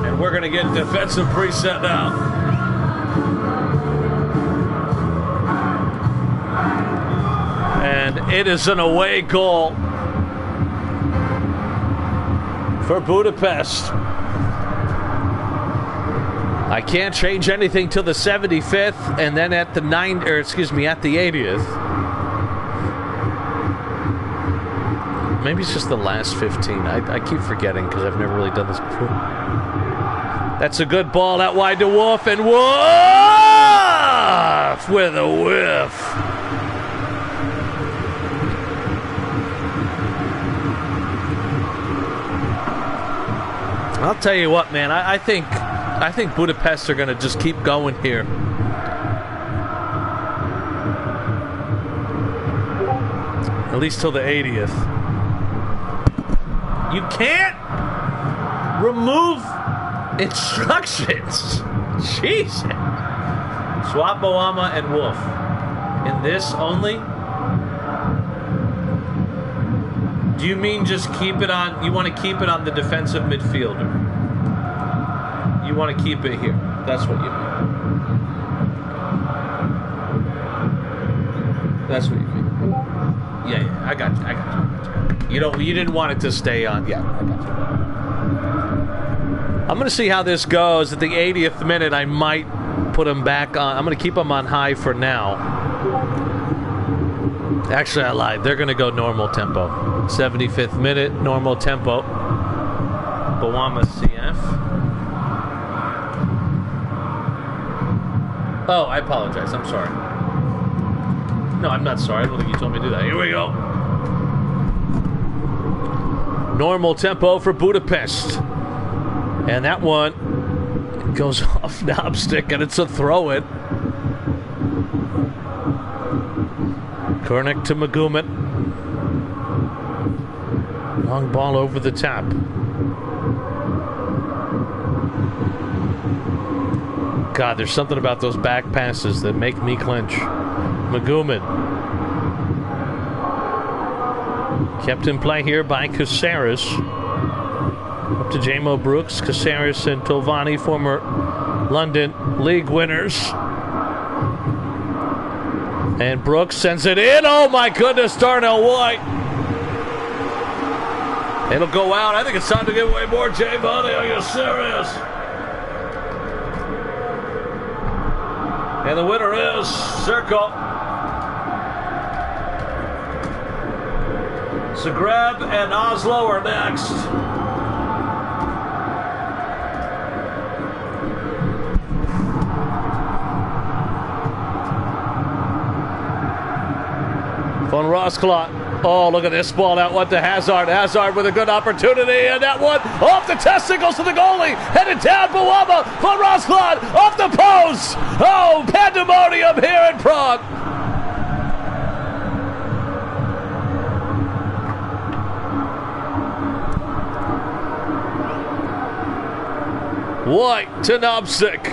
And we're going to get defensive preset now. And it is an away goal for Budapest. I can't change anything till the 75th, and then at the 80th. Maybe it's just the last 15. I keep forgetting because I've never really done this before. That's a good ball out wide to Wolf, and Wolf with a whiff. I'll tell you what, man. I think Budapest are going to just keep going here. At least till the 80th. You can't remove instructions. Jeez. Swap Boama and Wolf. In this only? Do you mean just keep it on? You want to keep it on the defensive midfielder? You want to keep it here? That's what you mean. That's what you mean. Yeah, I got you. You didn't want it to stay on. Yeah, I got you. I'm going to see how this goes. At the 80th minute, I might put him back on. I'm going to keep him on high for now. Actually, I lied. They're going to go normal tempo. 75th minute, normal tempo. Boama CF. Oh, I apologize. I'm sorry. No, I'm not sorry. I don't think you told me to do that. Here we go. Normal tempo for Budapest. And that one goes off knobstick, and it's a throw-in. Kornick to Magumet. Long ball over the top. God, there's something about those back passes that make me clench. Magumet. Kept in play here by Caceres. Up to J-Mo Brooks. Caceres and Tovani, former London League winners. And Brooks sends it in. Oh my goodness, Darnell White. It'll go out. I think it's time to give away more J-Money. Are you serious? And the winner is Circle. Zagreb and Oslo are next. Von Rosklat. Oh, look at this ball out. Went to Hazard. Hazard with a good opportunity. And that one off the testicles to the goalie. Headed down. Bawama. Von Rosklat off the post. Oh, pandemonium here in Prague. White to Nobsik.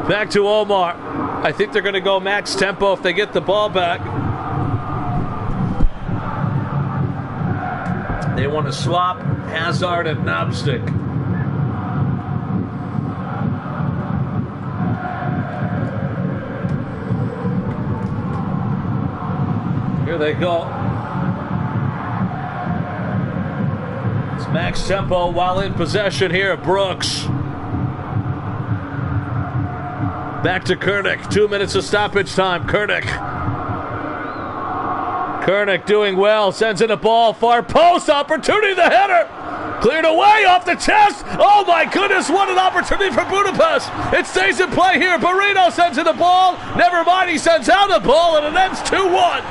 Back to Omar. I think they're going to go max tempo if they get the ball back. They want to swap Hazard and Nobsik. Here they go. It's max tempo while in possession here. Brooks. Back to Kernick. 2 minutes of stoppage time. Kernick doing well. Sends in a ball. Far post. Opportunity. The header. Cleared away off the chest. Oh my goodness. What an opportunity for Budapest. It stays in play here. Barrino sends in the ball. Never mind. He sends out the ball and it ends 2-1.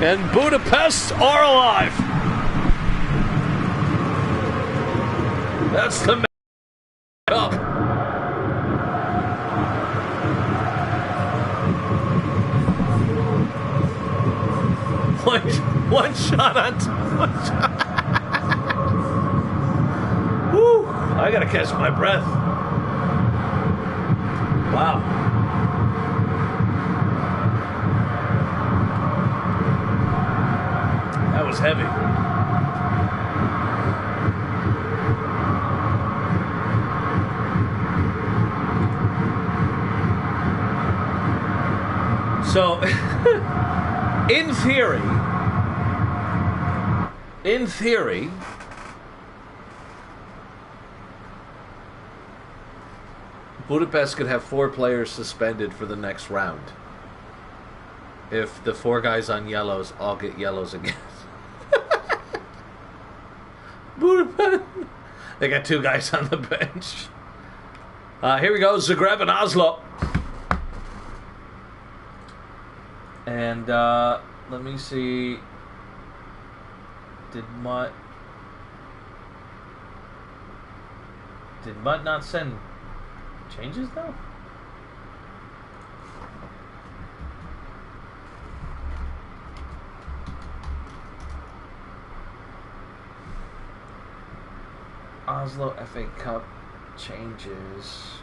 And Budapest are alive. That's the up. One shot on one shot. Woo! I gotta catch my breath. Wow. That was heavy. So, in theory, Budapest could have 4 players suspended for the next round. If the 4 guys on yellows all get yellows again. Budapest. They got 2 guys on the bench. Here we go, Zagreb and Oslo. And let me see. Did Mutt not send changes though? Oslo FA Cup changes.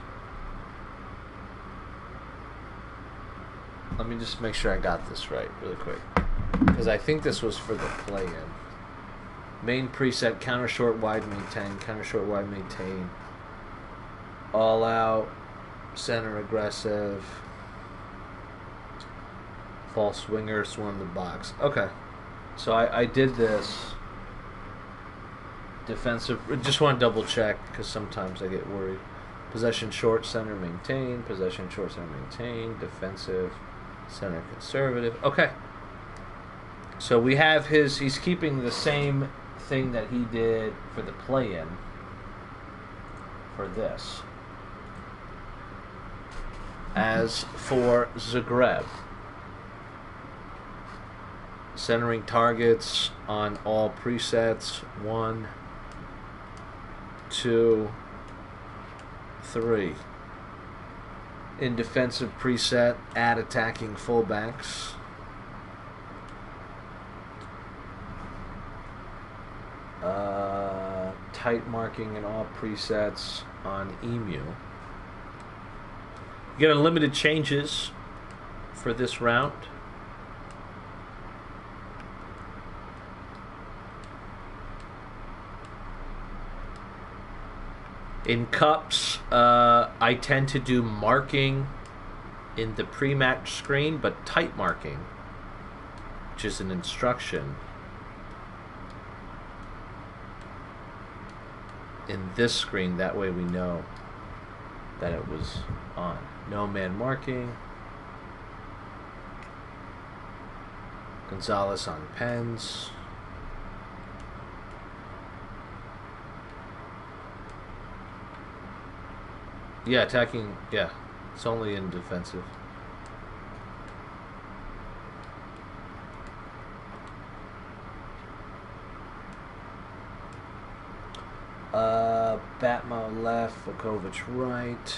Let me just make sure I got this right really quick. Because I think this was for the play-in. Main preset, counter short wide maintain, counter short wide maintain. All out, center aggressive. False swinger, swarm the box. Okay. So I did this. Defensive, just want to double check because sometimes I get worried. Possession short, center maintain. Possession short, center maintain. Defensive, center conservative. Okay. So we have he's keeping the same thing that he did for the play-in for this. As for Zagreb, centering targets on all presets. 1, 2, 3. In defensive preset, add attacking fullbacks. Tight marking in all presets on Emu. You get unlimited changes for this round. In cups, I tend to do marking in the pre-match screen, but tight marking, which is an instruction, in this screen. That way we know that it was on. No man marking. Gonzalez on pens. Yeah, attacking. Yeah, it's only in defensive. Batmo left, Vukovic right.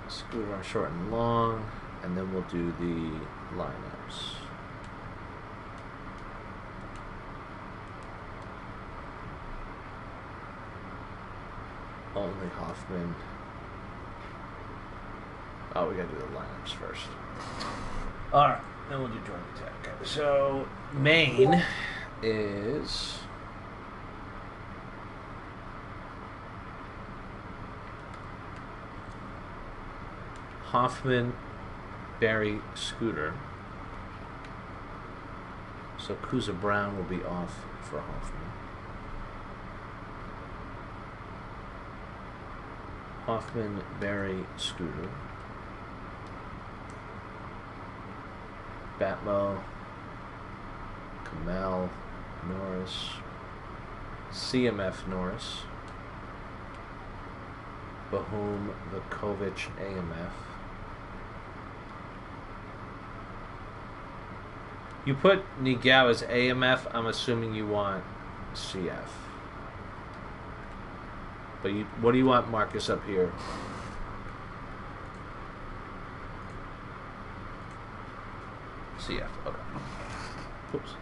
Scooter on short and long, and then we'll do the lineups. Only Hoffman. Oh, we gotta do the lineups first. Alright, then we'll do joint attack. So, main is Hoffman, Barry, Scooter. So Kuza Brown will be off for Hoffman. Hoffman, Barry, Scooter. Batmo, Kamel, Norris, CMF Norris, Bahum, Vukovic, AMF. You put Nigao as AMF, I'm assuming you want CF. But what do you want Marcus up here? CF, okay. Oops.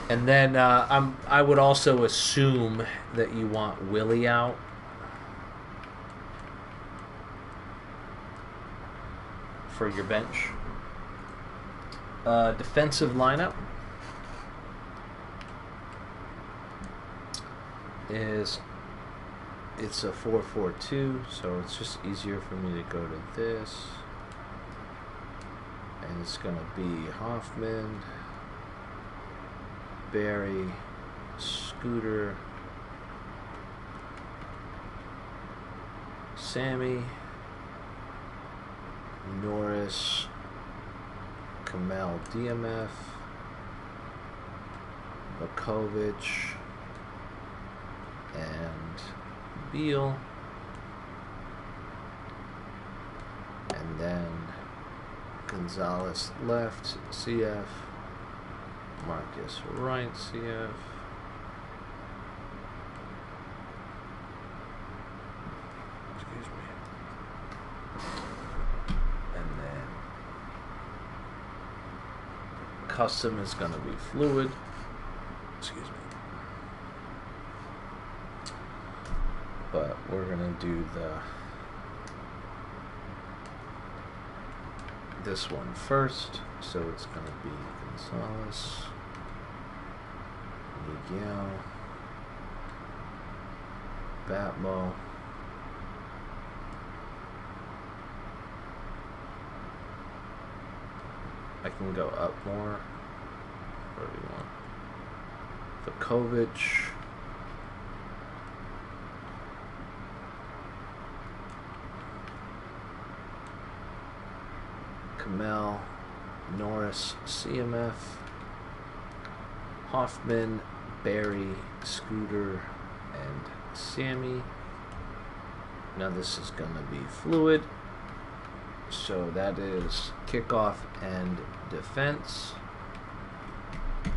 And then I would also assume that you want Willie out. For your bench. Defensive lineup is it's a 4-4-2, so it's just easier for me to go to this. And it's going to be Hoffman, Barry, Scooter, Sammy, Norris, Kamel DMF, Vukovic, and Beal. And then Gonzalez left, CF. Marcus right, CF. Excuse me. And then custom is going to be fluid. Excuse me. But we're going to do this one first, so it's going to be Gonzalez, Miguel, Batmo, I can go up more. What do you want? Vukovic, Kamel, Norris, CMF, Hoffman, Barry, Scooter, and Sammy. Now this is going to be fluid. So that is kickoff and defense.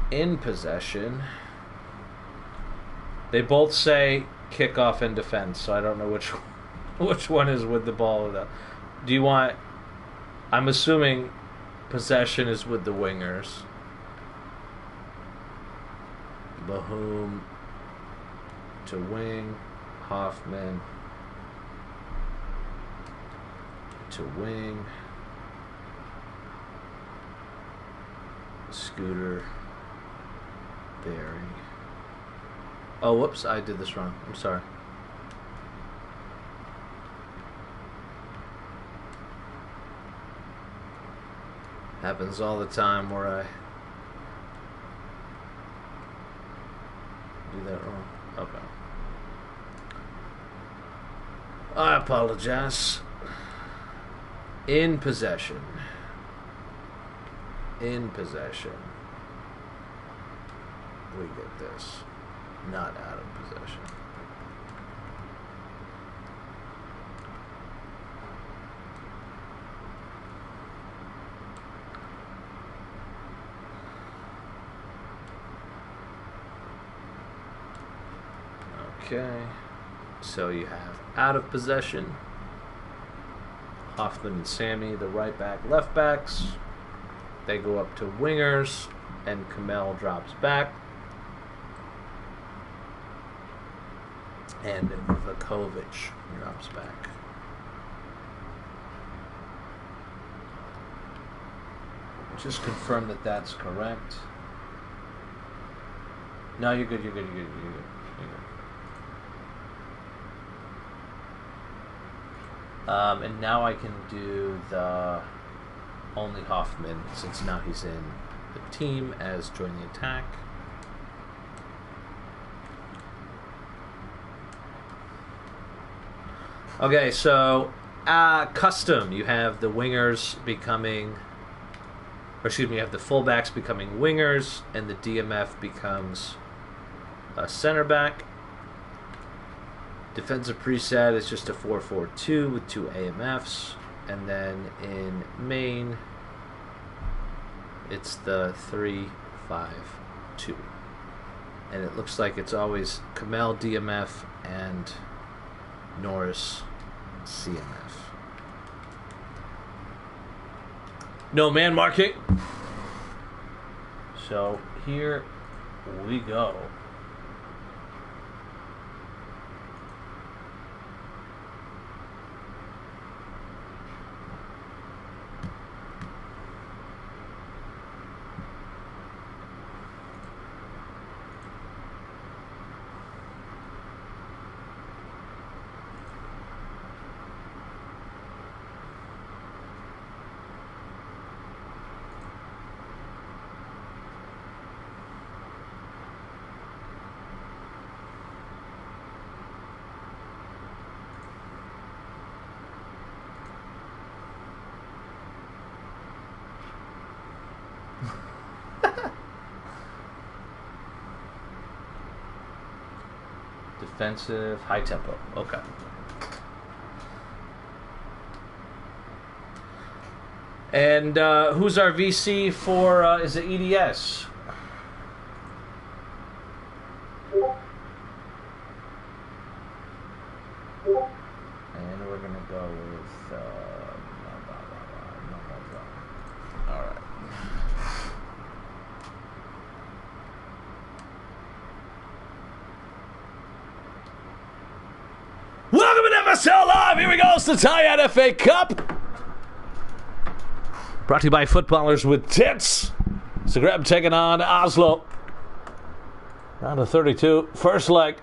In possession, they both say kickoff and defense, so I don't know which one is with the ball. Without. Do you want? I'm assuming possession is with the wingers. Bahum to wing, Hoffman to wing, Scooter, Barry. Oh, whoops, I did this wrong. I'm sorry. Happens all the time where do that wrong? Okay. I apologize. In possession. In possession. We get this. Not out of possession. Okay. So you have out of possession. Hoffman and Sammy, the right back, left backs. They go up to wingers, and Kamel drops back. And Vukovic drops back. Just confirm that that's correct. No, you're good, you're good, you're good, you're good. And now I can do the only Hoffman, since now he's in the team as join the attack. Okay, so custom, you have the wingers becoming, or excuse me, you have the fullbacks becoming wingers, and the DMF becomes a center back. Defensive preset is just a 4-4-2 with 2 AMFs, and then in main, it's the 3-5-2, and it looks like it's always Kamel DMF and Norris CMF. No man marking. So here we go. Defensive, high tempo. Okay. And who's our VC for, is it EDS? And we're going to go with, all right. Welcome to FSL Live. Here we go. It's the TYAd FA Cup. Brought to you by Footballers With Tits. Zagreb taking on Oslo. Round of 32. First leg.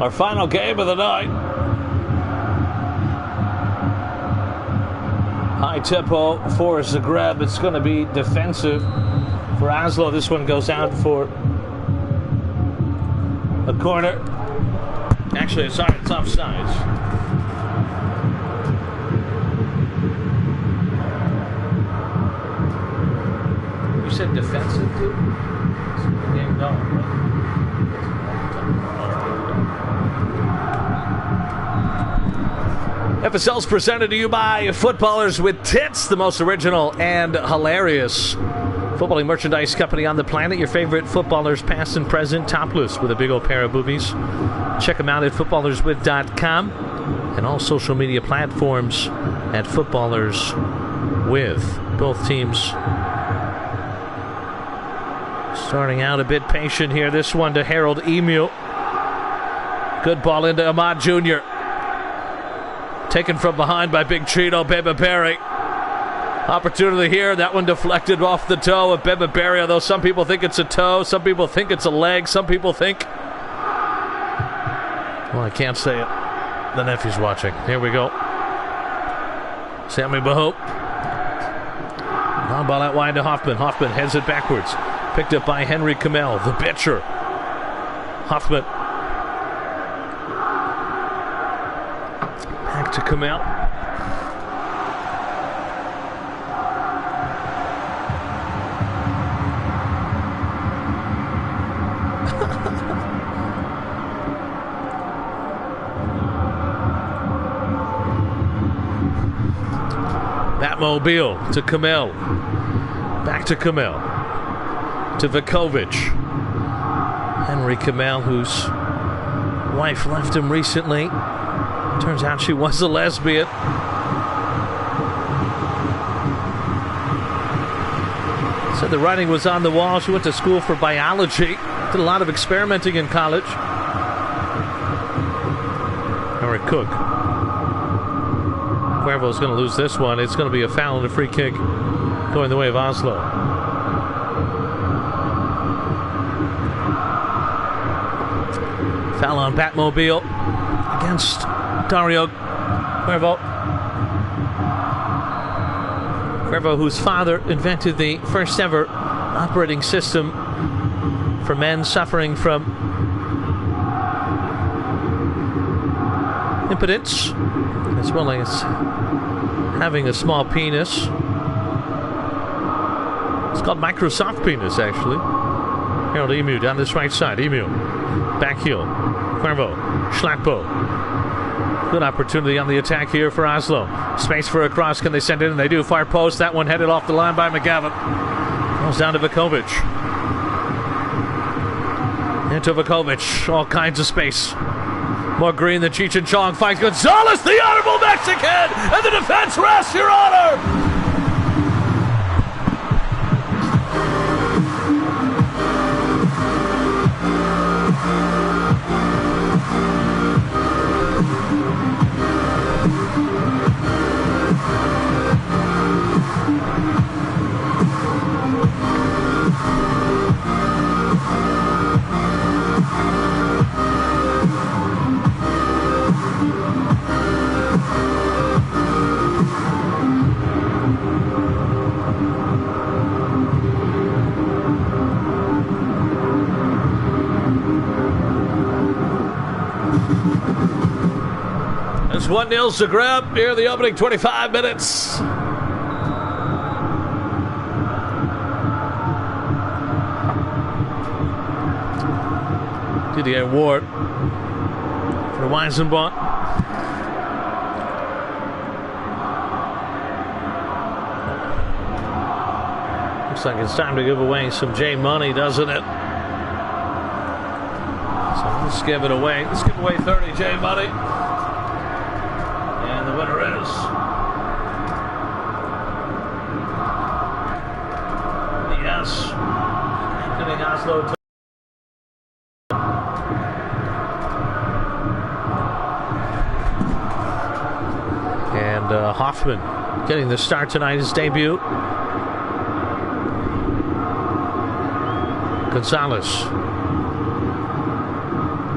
Our final game of the night. High tempo for Zagreb. It's going to be defensive for Oslo. This one goes out for a corner. Actually, sorry, it's offsides. You said defensive, dude? It's the game going, right? FSL's presented to you by Footballers With Tits, the most original and hilarious footballing merchandise company on the planet. Your favorite footballers, past and present, topless with a big old pair of boobies. Check them out at footballerswith.com and all social media platforms at Footballers With. Both teams starting out a bit patient here. This one to Harold Emu. Good ball into Ahmad Jr. Taken from behind by Big Chino Bebaberi. Opportunity here. That one deflected off the toe of Bebaberi, although some people think it's a toe, some people think it's a leg, some people think... Well, I can't say it. The nephew's watching. Here we go. Sammy Bahoop. Long ball out wide to Hoffman. Hoffman heads it backwards. Picked up by Henry Kamel, the bitcher. Hoffman. Back to Kamel. Batmobile to Kamel. Back to Kamel. To Vukovic. Henry Kamel, whose wife left him recently. Turns out she was a lesbian. Said the writing was on the wall. She went to school for biology. Did a lot of experimenting in college. Eric Cook. Cuervo's going to lose this one. It's going to be a foul and a free kick going the way of Oslo. Foul on Batmobile against Dario Cuervo. Cuervo, whose father invented the first ever operating system for men suffering from impotence, as well as having a small penis. It's called Microsoft penis, actually. Harold Emu down this right side. Emu. Back heel. Cuervo. Schlakpo. Good opportunity on the attack here for Oslo. Space for a cross. Can they send it in? They do. Far post. That one headed off the line by McGavin. Goes down to Vukovic. Into Vukovic. All kinds of space. More green than Cheech and Chong. Finds Gonzalez, the honorable Mexican! And the defense rests, Your Honor! It's 1-0 Zagreb here in the opening 25 minutes. Didier Ward for Weizenbach. Looks like it's time to give away some J money, doesn't it? So let's give it away. Let's give away 30 J money. And the winner is yes, Anthony Oslo. And Hoffman getting the start tonight, his debut. Gonzalez.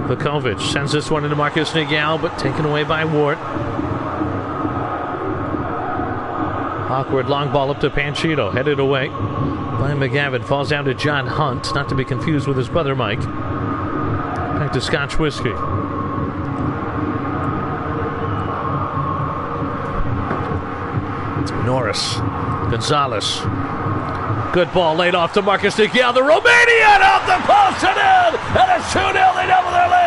Vukovic sends this one into Marcus Nigel, but taken away by Ward. Awkward long ball up to Panchito, headed away by McGavin. Falls down to John Hunt, not to be confused with his brother Mike. Back to Scotch Whiskey. Norris, Gonzalez. Good ball laid off to Marcus Nigel. The Romanian off the post and in! And it's 2-0, they double their lead!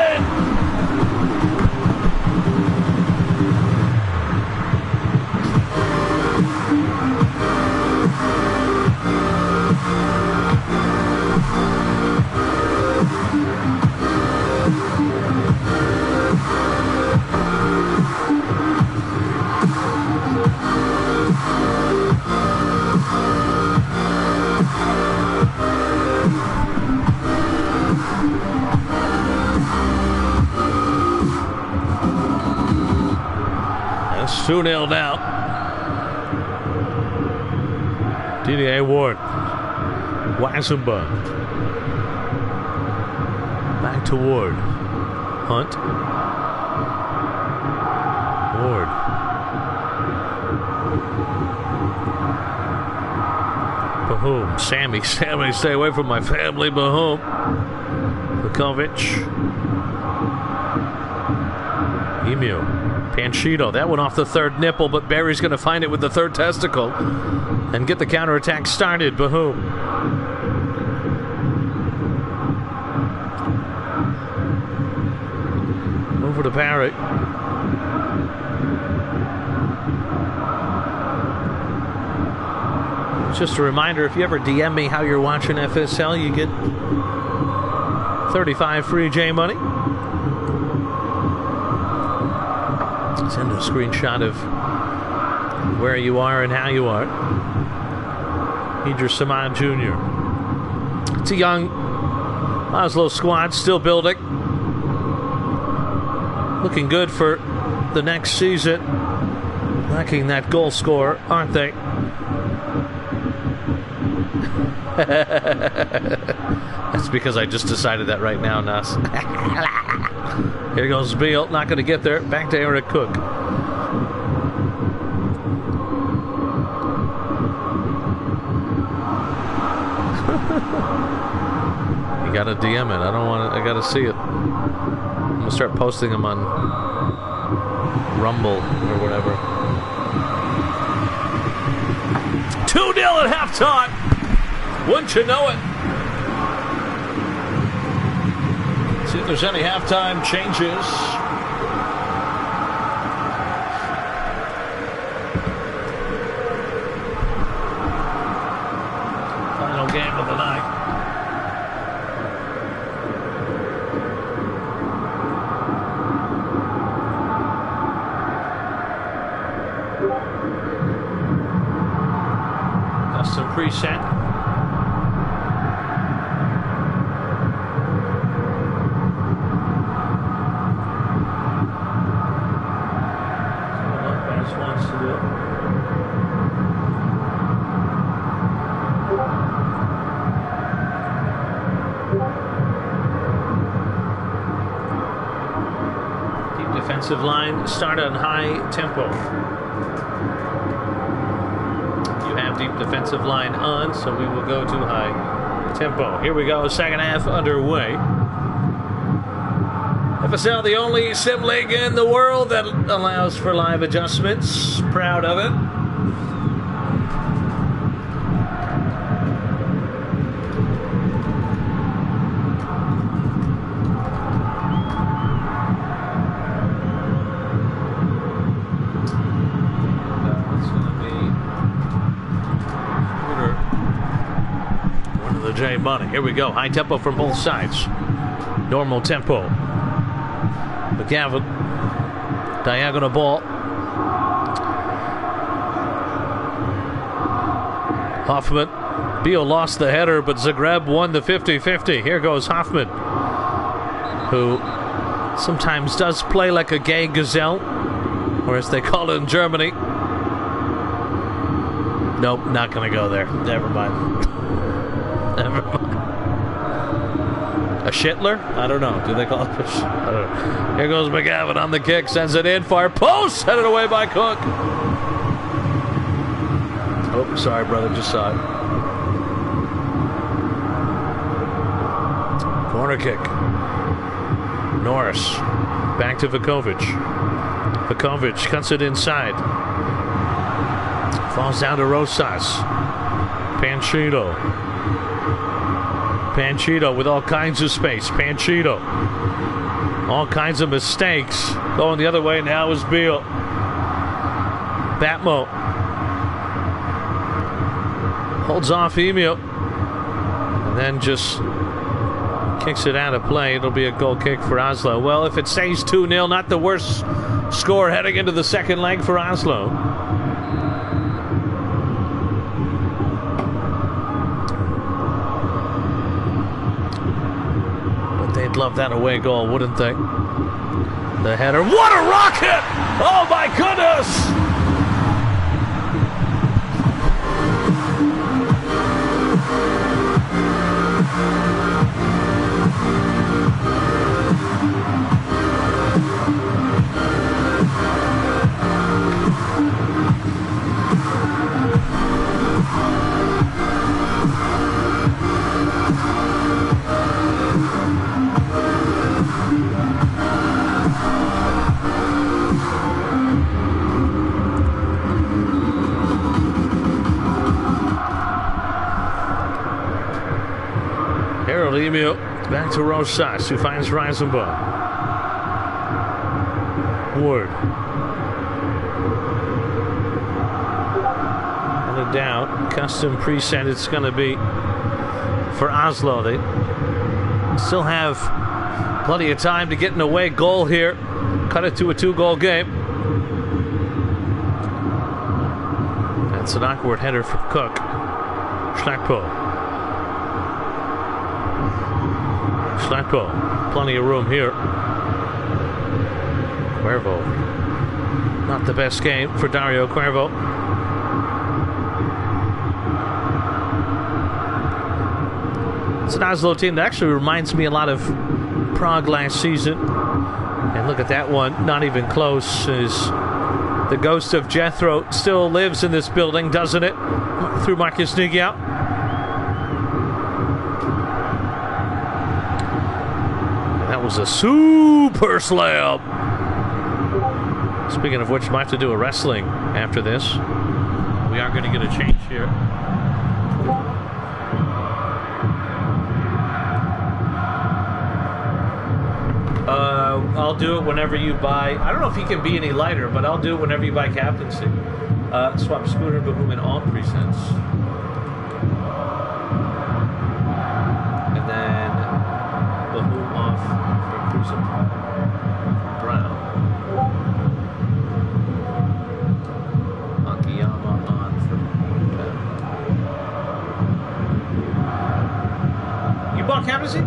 It's 2-0 now. TYAd. Weisenberg. Back to Ward. Hunt. Ward. Bahoum. Sammy, stay away from my family, Bahoum. Vukovic. Emu. Panchito, that one off the third nipple, but Barry's going to find it with the third testicle and get the counterattack started. Bahoum. Over to Barry. Just a reminder, if you ever DM me how you're watching FSL, you get 35 free J money. Send a screenshot of where you are and how you are. Idris Samad Jr. It's a young Oslo squad, still building. Looking good for the next season. Lacking that goal scorer, aren't they? That's because I just decided that right now, Nas. Here goes Beal, not going to get there. Back to Eric Cook. You got to DM it. I don't want it. I got to see it. I'm going to start posting them on Rumble or whatever. 2-0 at halftime. Wouldn't you know it? See if there's any halftime changes. Final game of the night. Custom preset. Defensive line start on high tempo. You have deep defensive line on, so we will go to high tempo. Here we go, second half underway. FSL, the only sim league in the world that allows for live adjustments. Proud of it. J Money. Here we go. High tempo from both sides. Normal tempo. McGavin. Diagonal ball. Hoffman. Beal lost the header, but Zagreb won the 50-50. Here goes Hoffman, who sometimes does play like a gay gazelle, or as they call it in Germany. Nope, not going to go there. Never mind. A Schittler? I don't know. Do they call it a I don't know. Here goes McGavin on the kick. Sends it in. Far post. Headed away by Cook. Oh, sorry, brother. Just saw it. Corner kick. Norris. Back to Vukovic. Vukovic cuts it inside. Falls down to Rosas. Panchito. Panchito with all kinds of space. Panchito. All kinds of mistakes. Going the other way now is Beal. Batmo. Holds off Emil. And then just kicks it out of play. It'll be a goal kick for Oslo. Well, if it stays 2-0, not the worst score heading into the second leg for Oslo. But they'd love that away goal, wouldn't they? The header. What a rocket! Oh my goodness! Emil back to Rosas, who finds Reisenbaum. Ward. And a down. Custom preset it's going to be for Oslo. They still have plenty of time to get an away goal here. Cut it to a 2-goal game. That's an awkward header for Cook. Schlagpo. Slacko, plenty of room here. Cuervo. Not the best game for Dario Cuervo. It's an Oslo team that actually reminds me a lot of Prague last season. And look at that one, not even close. Is the ghost of Jethro still lives in this building, doesn't it? Through Marcus Nigiau. Was a super slam. Speaking of which, might have to do a wrestling after this. We are going to get a change here. I'll do it whenever you buy. I don't know if he can be any lighter, but I'll do it whenever you buy captaincy. Swap Scooter, Bohum, and all presents. And then Bohum off. Brown. Akiyama on for Ben. You bought captaincy?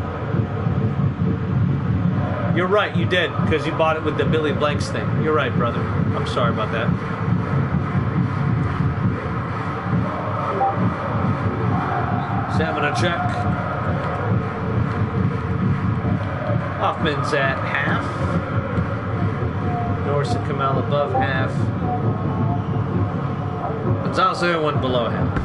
You're right, you did, because you bought it with the Billy Blanks thing. You're right, brother. I'm sorry about that. Stamina check. Hoffman's at half. Norris and Kamel above half. Gonzalez the one below half.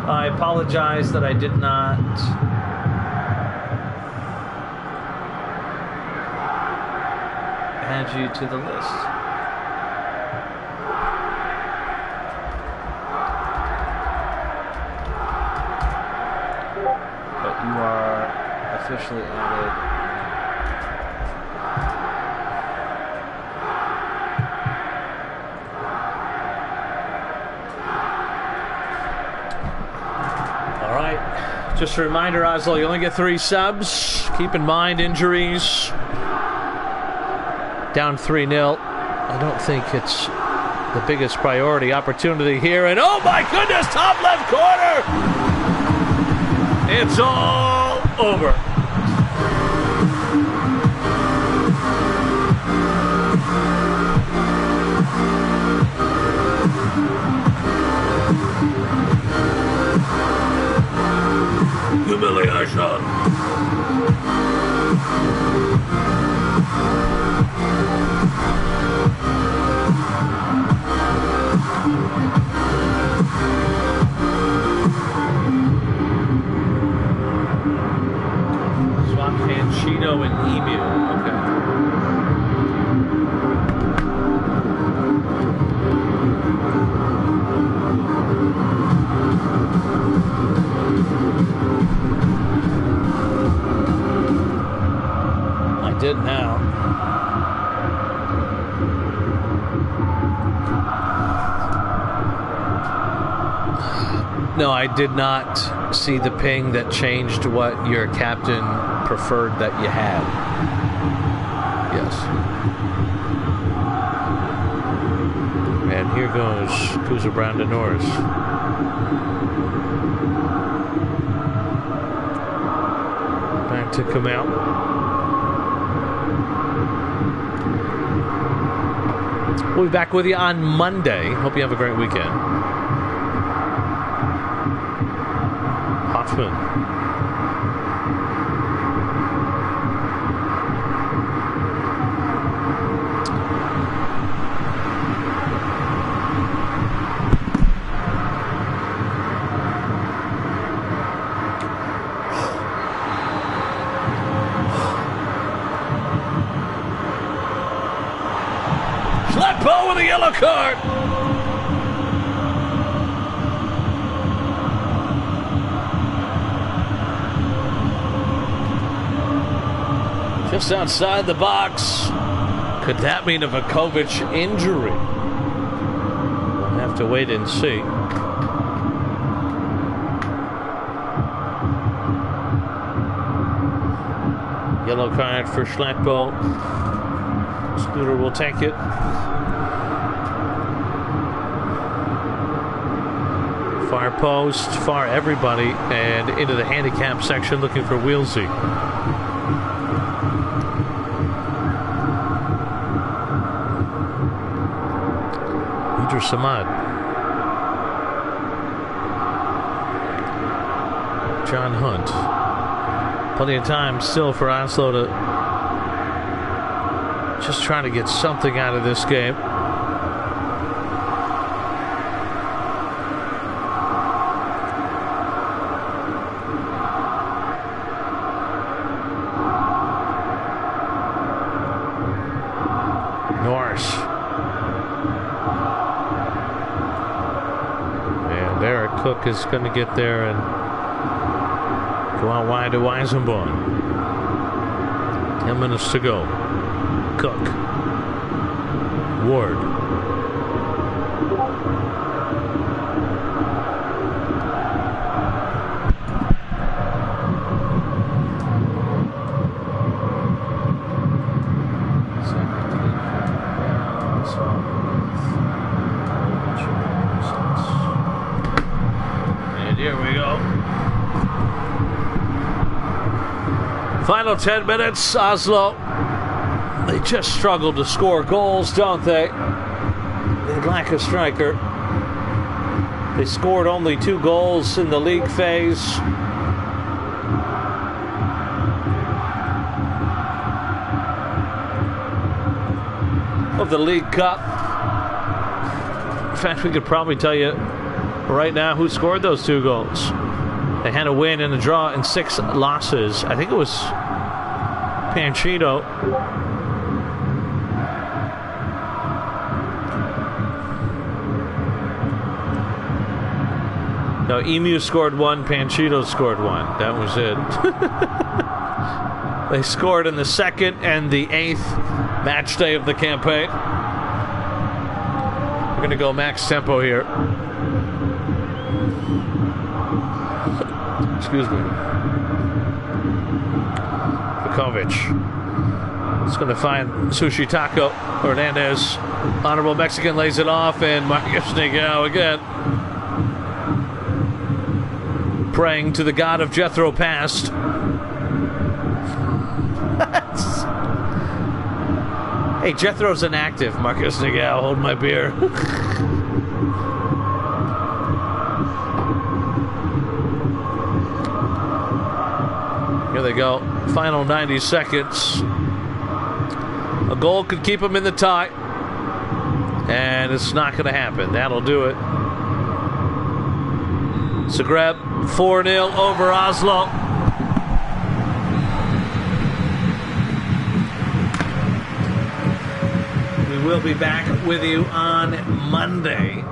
I apologize that I did not add you to the list. You are officially added. All right. Just a reminder, Oslo, you only get 3 subs. Keep in mind injuries. Down 3-0. I don't think it's the biggest priority opportunity here. And oh my goodness, top left corner! It's all over. out. No, I did not see the ping that changed what your captain preferred that you had. Yes. And here goes Kuza Brandon Norris. Back to come out. We'll be back with you on Monday. Hope you have a great weekend. Hoffman. Schleppel with a yellow card. Just outside the box. Could that mean a Vukovic injury? We'll have to wait and see. Yellow card for Schleppel. Scooter will take it. Far post, far everybody, and into the handicap section looking for Wheelsy. Idris Samad. John Hunt. Plenty of time still for Oslo to just trying to get something out of this game. Norris. And Eric Cook is going to get there and go out wide to Weisenborn. 10 minutes to go. Cook. Ward. And here we go. Final 10 minutes, Oslo. They just struggle to score goals, don't they? They lack a striker. They scored only 2 goals in the league phase. Of the League Cup. In fact, we could probably tell you right now who scored those 2 goals. They had a win and a draw and 6 losses. I think it was Panchito. No, Emu scored 1, Panchito scored 1. That was it. They scored in the 2nd and the 8th match day of the campaign. We're going to go max tempo here. Excuse me. Vukovic. It's going to find Sushi Taco. Hernandez. Honorable Mexican lays it off, and Marcus Nigao again. Praying to the god of Jethro past. Hey, Jethro's inactive. Marcus Nigao, hold my beer. Here they go. Final 90 seconds. A goal could keep them in the tie. And it's not going to happen. That'll do it. Zagreb 4-0 over Oslo. We will be back with you on Monday.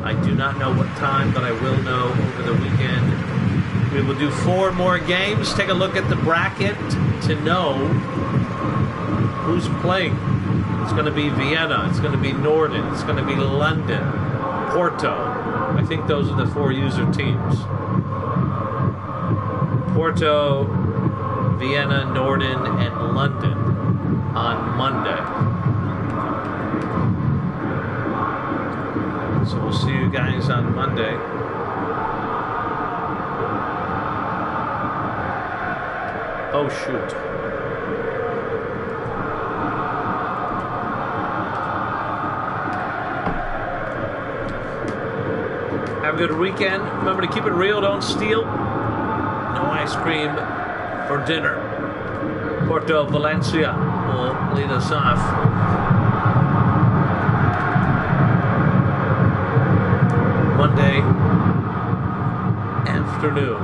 I do not know what time, but I will know over the weekend. We will do 4 more games. Take a look at the bracket to know playing. It's going to be Vienna. It's going to be Norden. It's going to be London. Porto. I think those are the 4 user teams. Porto, Vienna, Norden, and London on Monday. So we'll see you guys on Monday. Oh, shoot. Have a good weekend. Remember to keep it real, don't steal. No ice cream for dinner. Porto Valencia will lead us off. Monday afternoon.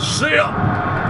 See ya!